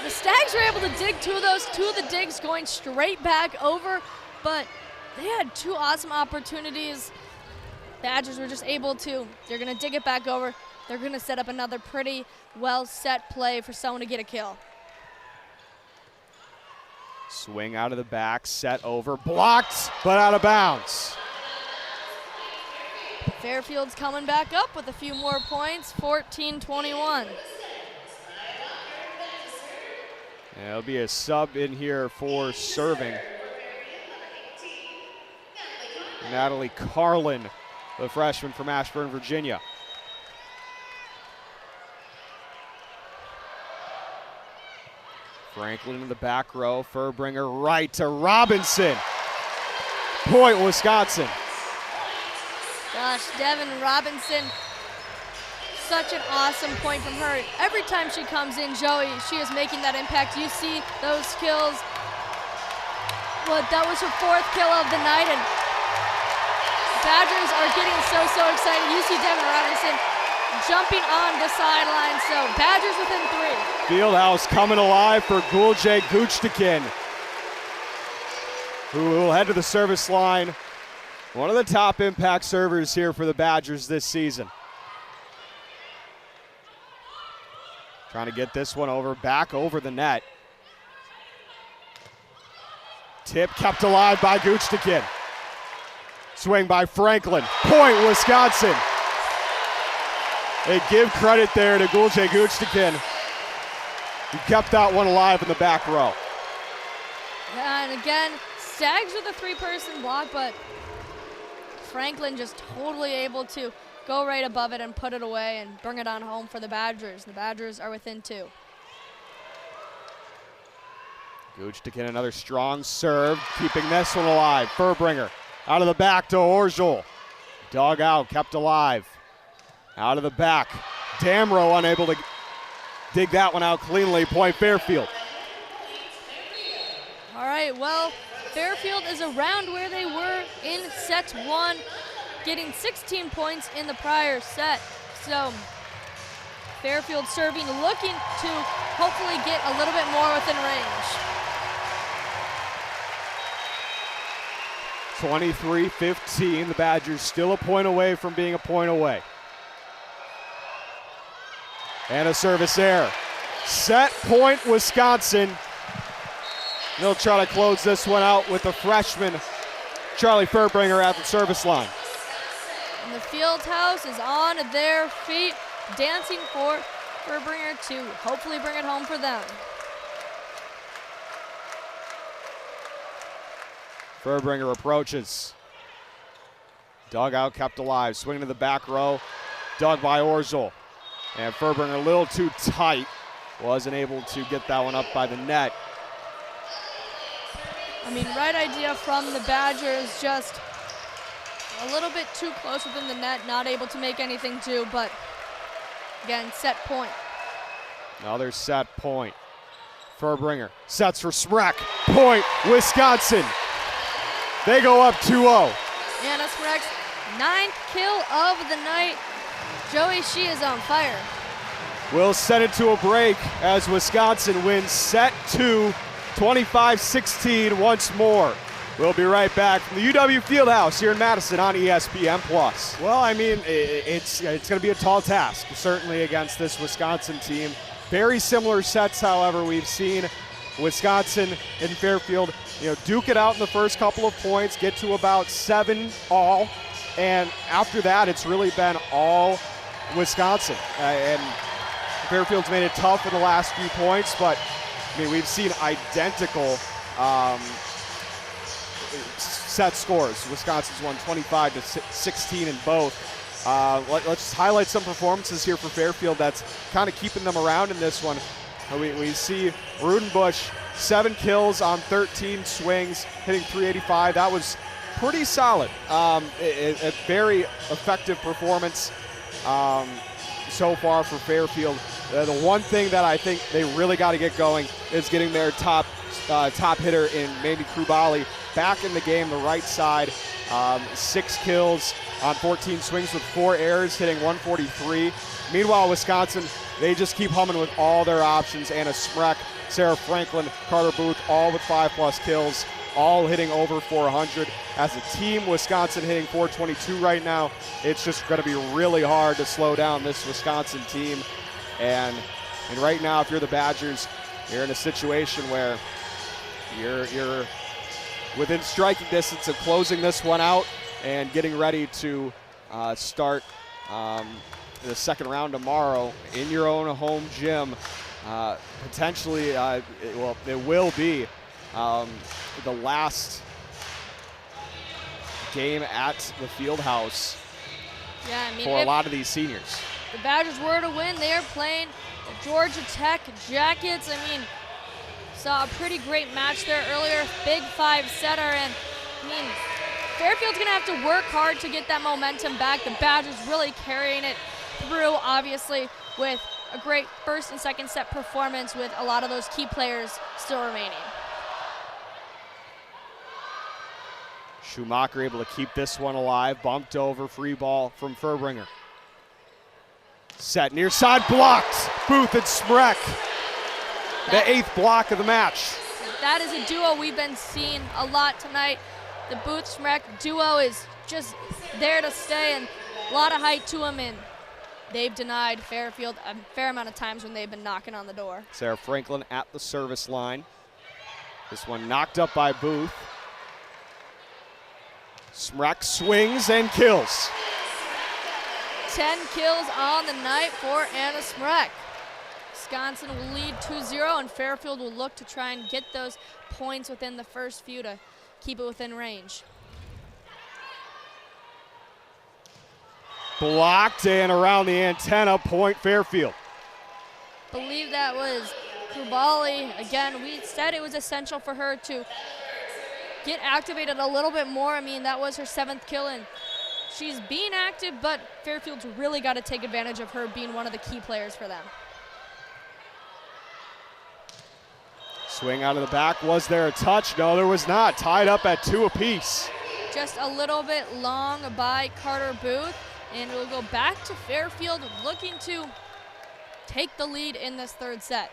B: the Stags were able to dig two of the digs going straight back over, but they had two awesome opportunities. Badgers were just able to, they're going to dig it back over. They're going to set up another pretty well-set play for someone to get a kill.
A: Swing out of the back, set over, blocked, but out of bounds.
B: Fairfield's coming back up with a few more points, 14-21.
A: There'll be a sub in here for serving. Natalie Carlin, the freshman from Ashburn, Virginia. Franklin in the back row, Fierbringer right to Robinson. Point, Wisconsin.
B: Gosh, Devin Robinson, such an awesome point from her. Every time she comes in, Joey, she is making that impact. You see those kills. Well, that was her fourth kill of the night, and Badgers are getting so excited. You see Devin Robinson jumping on the sideline, so Badgers within 3.
A: Fieldhouse coming alive for Gulje Guchtikin. who will head to the service line. One of the top impact servers here for the Badgers this season. Trying to get this one over, back over the net. Tip kept alive by Goochtikin. Swing by Franklin. Point, Wisconsin. They give credit there to Gulce Goochtikin. He kept that one alive in the back row.
B: Yeah, and again, Stags with a three-person block, but Franklin just totally able to go right above it and put it away and bring it on home for the Badgers. The Badgers are within 2.
A: Goochtikin, another strong serve, keeping this one alive. Furbringer out of the back to Orjol. Dug out, kept alive. Out of the back. Damrow unable to dig that one out cleanly. Point Fairfield.
B: All right, well, Fairfield is around where they were in set 1, getting 16 points in the prior set. So Fairfield serving, looking to hopefully get a little bit more within range.
A: 23-15, the Badgers still a point away from being a point away. And a service error. Set point, Wisconsin. They'll try to close this one out with the freshman, Charlie Furbringer, at the service line.
B: And the field house is on their feet, dancing for Furbringer to hopefully bring it home for them.
A: Furbringer approaches. Dugout kept alive. Swing to the back row. Dug by Orzel. And Furbringer a little too tight. Wasn't able to get that one up by the net.
B: I mean, right idea from the Badgers, just a little bit too close within the net, not able to make anything do, but again, set point.
A: Another set point. Furbringer sets for Smrek. Point, Wisconsin. They go up 2-0.
B: Anna Smrek's 9th kill of the night. Joey, she is on fire.
A: We'll send it to a break as Wisconsin wins set 2, 25-16 once more. We'll be right back from the UW Fieldhouse here in Madison on ESPN+. Well, I mean, it's going to be a tall task, certainly against this Wisconsin team. Very similar sets, however, we've seen Wisconsin and Fairfield, duke it out in the first couple of points, get to about 7 all, and after that, it's really been all Wisconsin. And Fairfield's made it tough in the last few points, but I mean, we've seen identical set scores. Wisconsin's won 25-16 in both. Let's highlight some performances here for Fairfield that's kind of keeping them around in this one. We see Rudenbush, 7 kills on 13 swings, hitting .385. That was pretty solid. A very effective performance so far for Fairfield. The one thing that I think they really got to get going is getting their top hitter in Mandy Krubali back in the game, the right side. 6 kills on 14 swings with 4 errors, hitting .143. Meanwhile, Wisconsin, they just keep humming with all their options. Anna Smrek, Sarah Franklin, Carter Booth, all with 5+ kills, all hitting over 400. As a team, Wisconsin hitting .422 right now. It's just going to be really hard to slow down this Wisconsin team. And right now, if you're the Badgers, you're in a situation where you're within striking distance of closing this one out and getting ready to start the second round tomorrow in your own home gym. Potentially, it will be the last game at the Fieldhouse for a lot of these seniors.
B: The Badgers were to win. They are playing the Georgia Tech Jackets. I mean, saw a pretty great match there earlier. Big 5-setter, and I mean, Fairfield's gonna have to work hard to get that momentum back. The Badgers really carrying it through, obviously, with a great first and second set performance with a lot of those key players still remaining.
A: Schumacher able to keep this one alive. Bumped over, free ball from Furbringer. Set near side, blocked. Booth and Smrek. The 8th block of the match.
B: that is a duo we've been seeing a lot tonight. The Booth-Schmreck duo is just there to stay, and a lot of height to them, and they've denied Fairfield a fair amount of times when they've been knocking on the door.
A: Sarah Franklin at the service line. This one knocked up by Booth. Schmreck swings and kills.
B: 10 kills on the night for Anna Schmreck. Wisconsin will lead 2-0, and Fairfield will look to try and get those points within the first few to keep it within range.
A: Blocked and around the antenna, point Fairfield.
B: Believe that was Krubali. Again, we said it was essential for her to get activated a little bit more. I mean, that was her 7th kill, and she's being active, but Fairfield's really got to take advantage of her being one of the key players for them.
A: Swing out of the back. Was there a touch? No, there was not. Tied up at 2 apiece.
B: Just a little bit long by Carter Booth, and it will go back to Fairfield looking to take the lead in this 3rd set.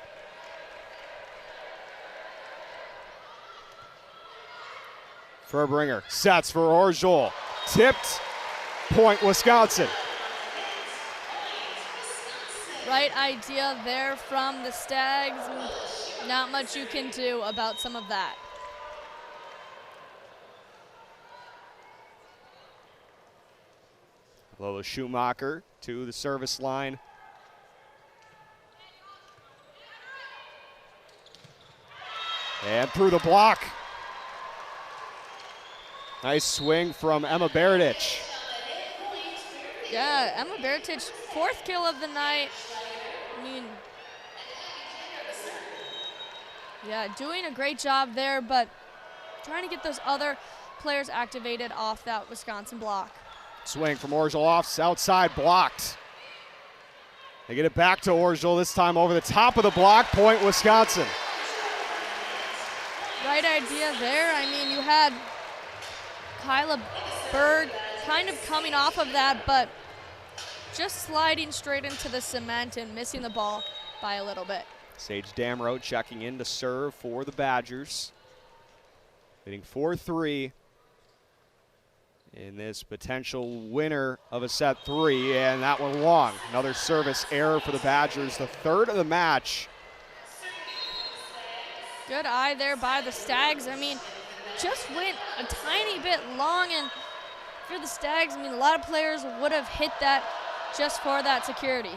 A: Furbringer sets for Orjol. Tipped, point Wisconsin.
B: Right idea there from the Stags. Not much you can do about some of that.
A: Lola Schumacher to the service line. And through the block. Nice swing from Emma Berdych.
B: Yeah, Emma Berdych, 4th kill of the night. I mean, yeah, doing a great job there, but trying to get those other players activated off that Wisconsin block.
A: Swing from Orjol off, outside, blocked. They get it back to Orjol, this time over the top of the block, point Wisconsin.
B: Right idea there. I mean, you had Kyla Berg kind of coming off of that, but just sliding straight into the cement and missing the ball by a little bit.
A: Sage Damrow checking in to serve for the Badgers. Hitting 4-3 in this potential winner of a set 3, and that one long. Another service error for the Badgers, the 3rd of the match.
B: Good eye there by the Stags. I mean, just went a tiny bit long, and for the Stags, I mean, a lot of players would have hit that just for that security.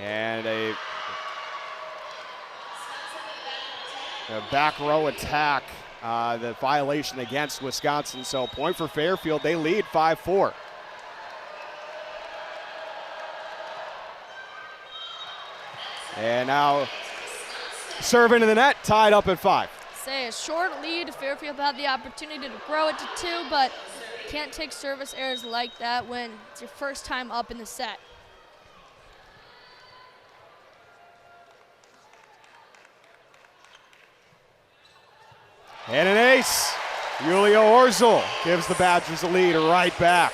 A: And a back row attack, the violation against Wisconsin. So point for Fairfield, they lead 5-4. And now serving to the net, tied up at 5.
B: Say a short lead. Fairfield had the opportunity to grow it to 2, but can't take service errors like that when it's your first time up in the set.
A: And an ace. Julia Orzel gives the Badgers a lead right back.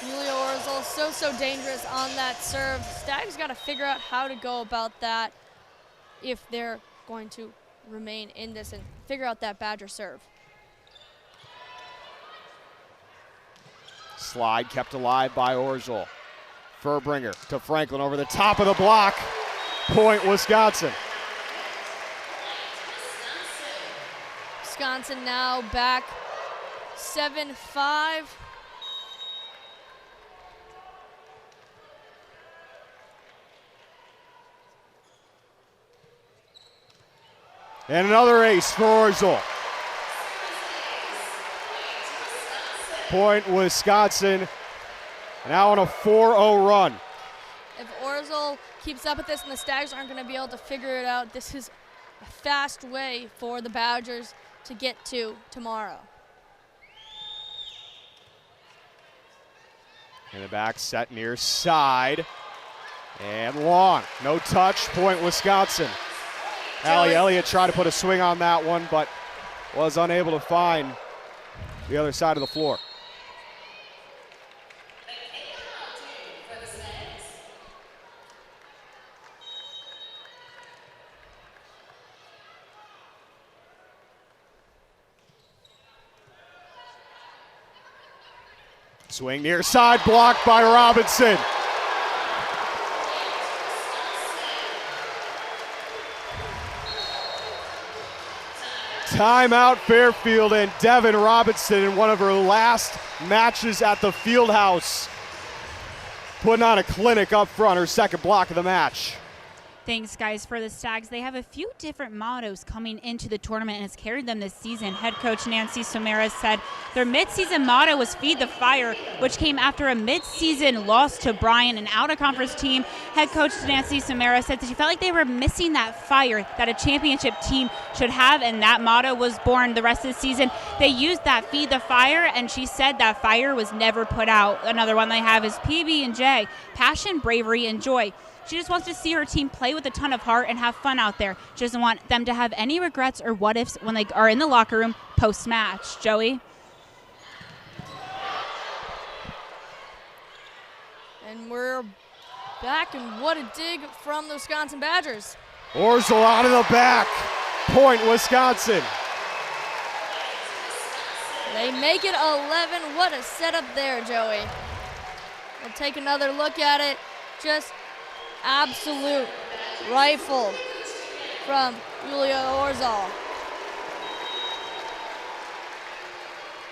B: Julia Orzel, so dangerous on that serve. Stags got to figure out how to go about that if they're going to remain in this and figure out that Badger serve.
A: Slide kept alive by Orzel. Furbringer to Franklin over the top of the block. Point Wisconsin.
B: Wisconsin now back 7-5.
A: And another ace for Orzel. Point Wisconsin. Now on a 4-0 run.
B: If Orzel keeps up with this and the Stags aren't going to be able to figure it out, this is a fast way for the Badgers to get to tomorrow.
A: In the back, set near side. And long. No touch. Point Wisconsin. Allie Elliott tried to put a swing on that one, but was unable to find the other side of the floor. Swing near side, blocked by Robinson. Timeout Fairfield, and Devin Robinson in one of her last matches at the Fieldhouse, putting on a clinic up front, her second block of the match.
C: Thanks, guys. For the Stags, they have a few different mottos coming into the tournament and has carried them this season. Head coach Nancy Somera said their midseason motto was Feed the Fire, which came after a midseason loss to Bryan, an out-of-conference team. Head coach Nancy Somera said that she felt like they were missing that fire that a championship team should have, and that motto was born the rest of the season. They used that Feed the Fire, and she said that fire was never put out. Another one they have is PB&J, passion, bravery, and joy. She just wants to see her team play with a ton of heart and have fun out there. She doesn't want them to have any regrets or what-ifs when they are in the locker room post-match. Joey?
B: And we're back, and what a dig from the Wisconsin Badgers.
A: Orzel out of the back. Point, Wisconsin.
B: They make it 11. What a setup there, Joey. We'll take another look at it. Just absolute rifle from Julia Orzel.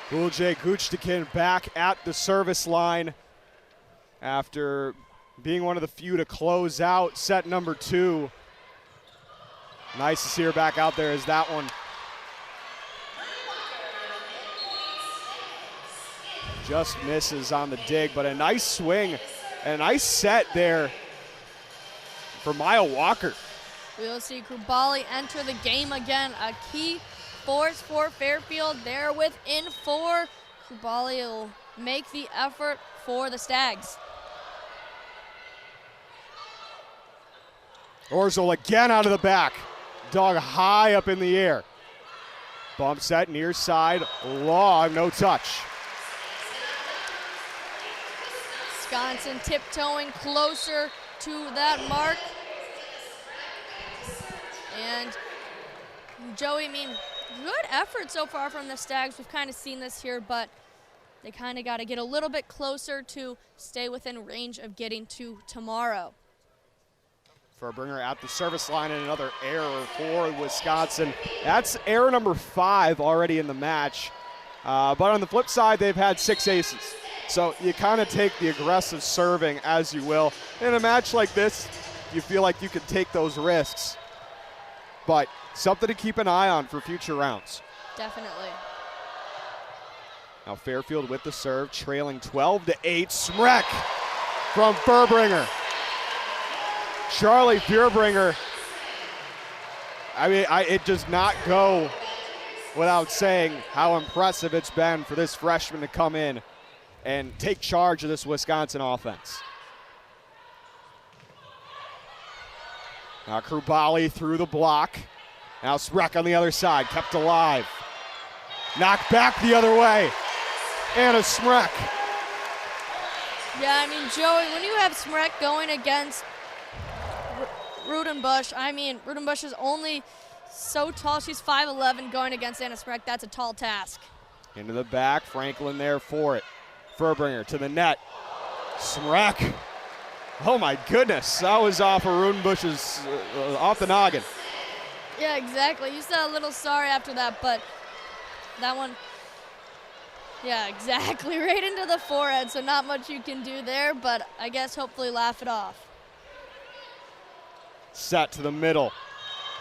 A: Ulje Guchtikin back at the service line after being one of the few to close out set number 2. Nice to see her back out there as that one just misses on the dig, but a nice swing and a nice set there for Maya Walker.
B: We'll see Krubali enter the game again. A key force for Fairfield. They're within 4. Krubali will make the effort for the Stags.
A: Orzel again out of the back. Dog high up in the air. Bump set near side. Long, no touch.
B: Wisconsin tiptoeing closer to that mark. And Joey, I mean, good effort so far from the Stags. We've kind of seen this here, but they kind of got to get a little bit closer to stay within range of getting to tomorrow.
A: Furbringer at the service line, and another error for Wisconsin. That's error number 5 already in the match. But on the flip side, they've had 6 aces. So you kind of take the aggressive serving as you will. In a match like this, you feel like you can take those risks. But something to keep an eye on for future rounds.
B: Definitely.
A: Now Fairfield with the serve, trailing 12-8. Smrek from Furbringer. Charlie Furbringer. I mean, it does not go without saying how impressive it's been for this freshman to come in and take charge of this Wisconsin offense. Now Krubali through the block. Now Smrek on the other side, kept alive. Knocked back the other way. Anna Smrek.
B: Yeah, I mean, Joey, when you have Smrek going against Rudenbush, I mean, Rudenbush is only so tall. She's 5'11", going against Anna Smrek. That's a tall task.
A: Into the back, Franklin there for it. Furbringer to the net. Smrek. Oh my goodness, that was off of Rudenbush's, off the noggin.
B: Yeah, exactly. You said a little sorry after that, but that one, yeah, exactly. Right into the forehead, so not much you can do there, but I guess hopefully laugh it off.
A: Set to the middle.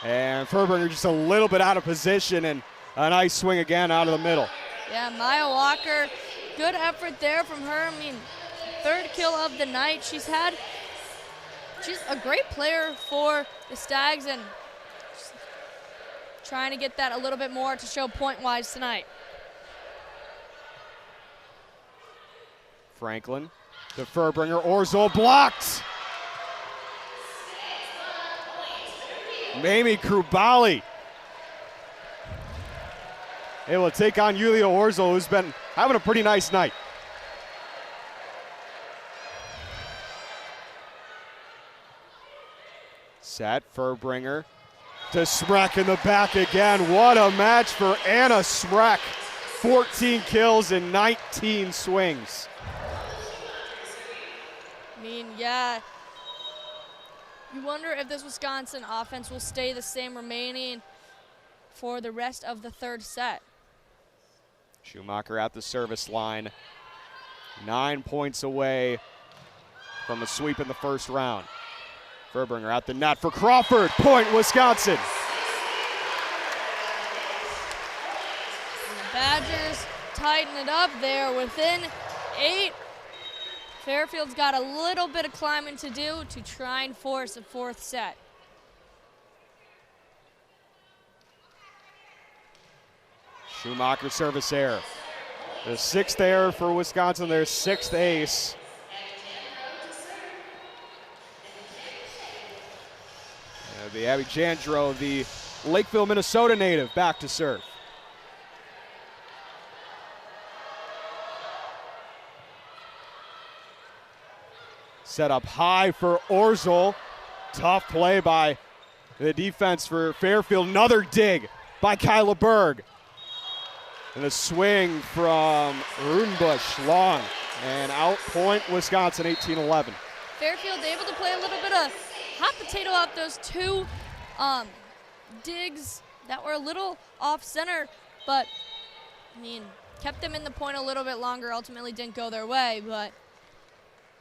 A: And Furbringer just a little bit out of position, and a nice swing again out of the middle.
B: Yeah, Maya Walker, good effort there from her. I mean, 3rd kill of the night. She's a great player for the Stags, and trying to get that a little bit more to show point-wise tonight.
A: Franklin to Furbringer. Orzel blocked. Mamie Krubali able to take on Yulia Orzel, who's been having a pretty nice night. Set, Furbringer to Smrek in the back again. What a match for Anna Smrek. 14 kills in 19 swings.
B: I mean, yeah. You wonder if this Wisconsin offense will stay the same remaining for the rest of the third set.
A: Schumacher at the service line. 9 points away from a sweep in the first round. Furbringer at the net for Crawford. Point, Wisconsin.
B: And the Badgers tighten it up there within 8. Fairfield's got a little bit of climbing to do to try and force a fourth set.
A: Schumacher service error. The 6th error for Wisconsin, their 6th ace. The Abby Jandro, the Lakeville, Minnesota native, back to serve. Set up high for Orzel. Tough play by the defense for Fairfield. Another dig by Kyla Berg. And a swing from Rudenbush, long. And out point Wisconsin, 18-11.
B: Fairfield able to play a little bit of hot potato out those 2 digs that were a little off center, but I mean, kept them in the point a little bit longer. Ultimately didn't go their way, but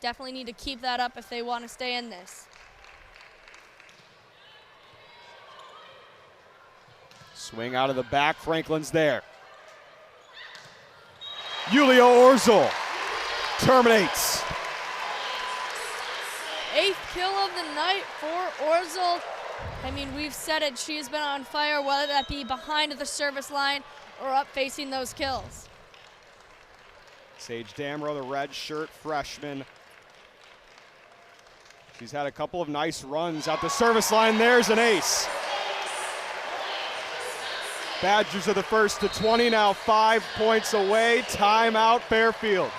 B: definitely need to keep that up if they want to stay in this.
A: Swing out of the back, Franklin's there. Yulia Orzel terminates.
B: 8th kill of the night for Orzel. I mean, we've said it, she's been on fire, whether that be behind the service line or up facing those kills.
A: Sage Damro, the red shirt freshman. She's had a couple of nice runs at the service line. There's an ace. Badgers are the first to 20, now 5 points away. Timeout, Fairfield.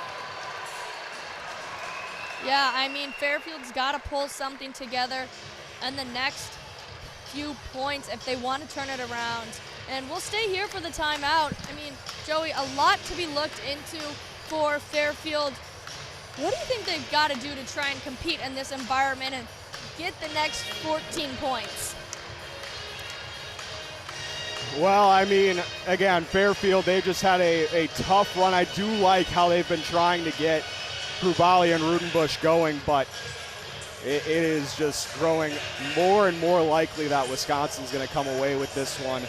B: Yeah, I mean, Fairfield's got to pull something together in the next few points if they want to turn it around. And we'll stay here for the timeout. I mean, Joey, a lot to be looked into for Fairfield. What do you think they've got to do to try and compete in this environment and get the next 14 points?
A: Well, I mean, again, Fairfield, they just had a tough run. I do like how they've been trying to get Krubali and Rudenbush going, but it is just growing more and more likely that Wisconsin's going to come away with this one.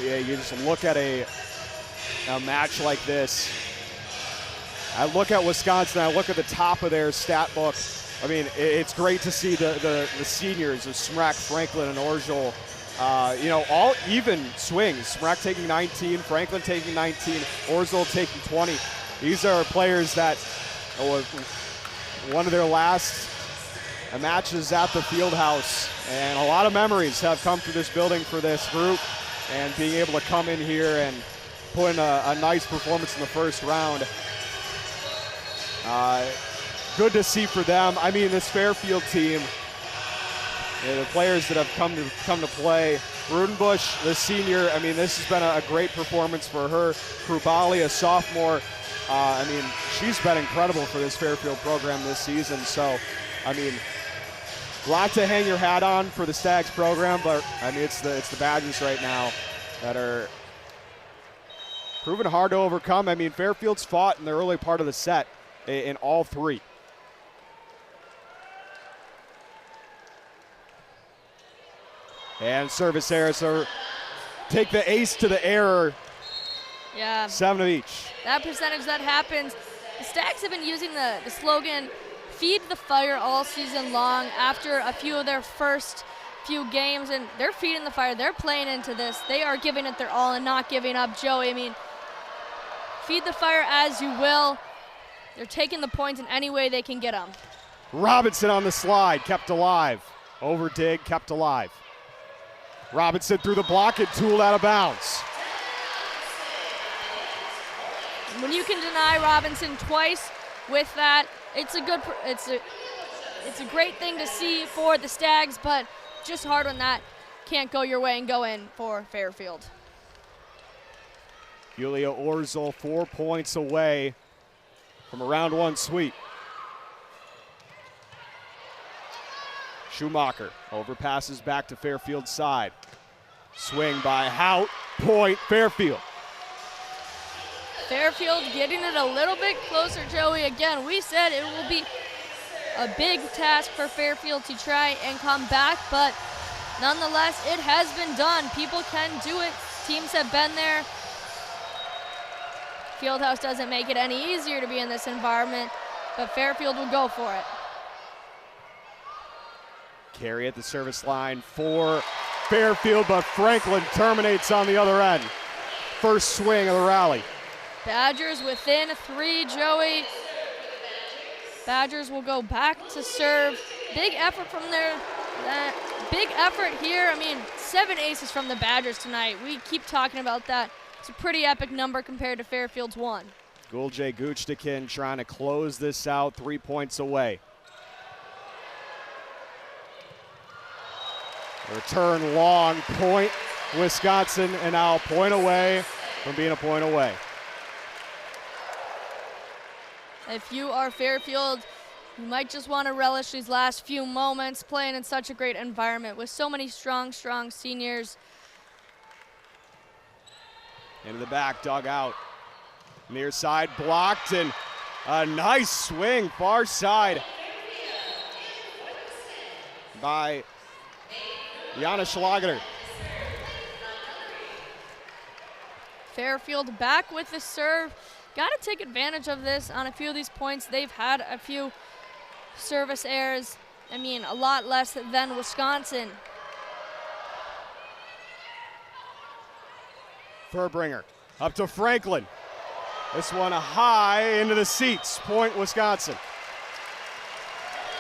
A: Yeah, you just look at a match like this. I look at Wisconsin, I look at the top of their stat book. I mean, it's great to see the seniors of Smrek, Franklin, and Orzel, all even swings. Smrek taking 19, Franklin taking 19, Orzel taking 20. These are players that one of their last matches at the Fieldhouse, and a lot of memories have come through this building for this group, and being able to come in here and put in a nice performance in the first round. Good to see for them. I mean, this Fairfield team, the players that have come to play. Rudenbush, the senior, I mean, this has been a great performance for her. Krubali, a sophomore, I mean, she's been incredible for this Fairfield program this season. So, I mean, a lot to hang your hat on for the Stags program, but I mean, it's the Badgers right now that are proving hard to overcome. I mean, Fairfield's fought in the early part of the set in all 3. And service error, so take the ace to the error.
B: Yeah.
A: 7 of each.
B: That percentage that happens. The Stags have been using the slogan, feed the fire all season long after a few of their first few games, and they're feeding the fire. They're playing into this. They are giving it their all and not giving up. Joey, I mean, feed the fire as you will. They're taking the points in any way they can get them.
A: Robinson on the slide, kept alive. Over dig, kept alive. Robinson through the block and tooled out of bounds.
B: When you can deny Robinson twice with that, it's a great thing to see for the Stags, but just hard when that can't go your way and go in for Fairfield.
A: Yulia Orzel 4 points away from a round one sweep. Schumacher overpasses back to Fairfield's side. Swing by Hout, point Fairfield.
B: Fairfield getting it a little bit closer, Joey. Again, we said it will be a big task for Fairfield to try and come back, but nonetheless, it has been done. People can do it. Teams have been there. Fieldhouse doesn't make it any easier to be in this environment, but Fairfield will go for it.
A: Carry at the service line for Fairfield, but Franklin terminates on the other end. First swing of the rally.
B: Badgers within 3, Joey. Badgers will go back to serve. Big effort from there. Big effort here. I mean, 7 aces from the Badgers tonight. We keep talking about that. It's a pretty epic number compared to Fairfield's 1.
A: Gulje Guchtikin trying to close this out, 3 points away. Return long, point Wisconsin, and now a point away from being a point away.
B: If you are Fairfield, you might just want to relish these last few moments playing in such a great environment with so many strong seniors.
A: Into the back, dug out. Near side blocked, and a nice swing, far side by Jana Schlager.
B: Fairfield back with the serve. Got to take advantage of this on a few of these points. They've had a few service errors. I mean, a lot less than Wisconsin.
A: Furbringer up to Franklin. This one high into the seats. Point Wisconsin.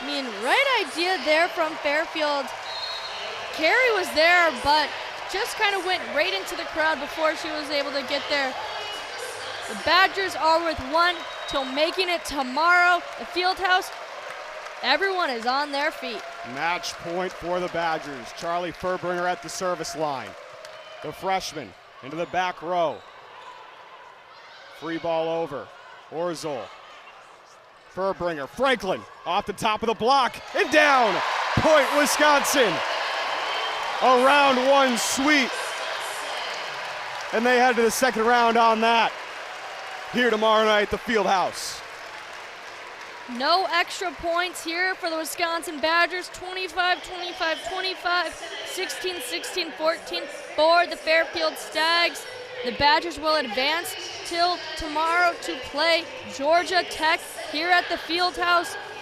B: I mean, right idea there from Fairfield. Carrie was there, but just kind of went right into the crowd before she was able to get there. The Badgers are with 1 till making it tomorrow. The Fieldhouse, everyone is on their feet.
A: Match point for the Badgers. Charlie Furbringer at the service line. The freshman into the back row. Free ball over. Orzel. Furbringer. Franklin off the top of the block and down. Point Wisconsin. A round one sweep. And they head to the second round on that. Here tomorrow night at the Fieldhouse.
B: No extra points here for the Wisconsin Badgers. 25-25-25, 16-16-14 for the Fairfield Stags. The Badgers will advance till tomorrow to play Georgia Tech here at the Fieldhouse.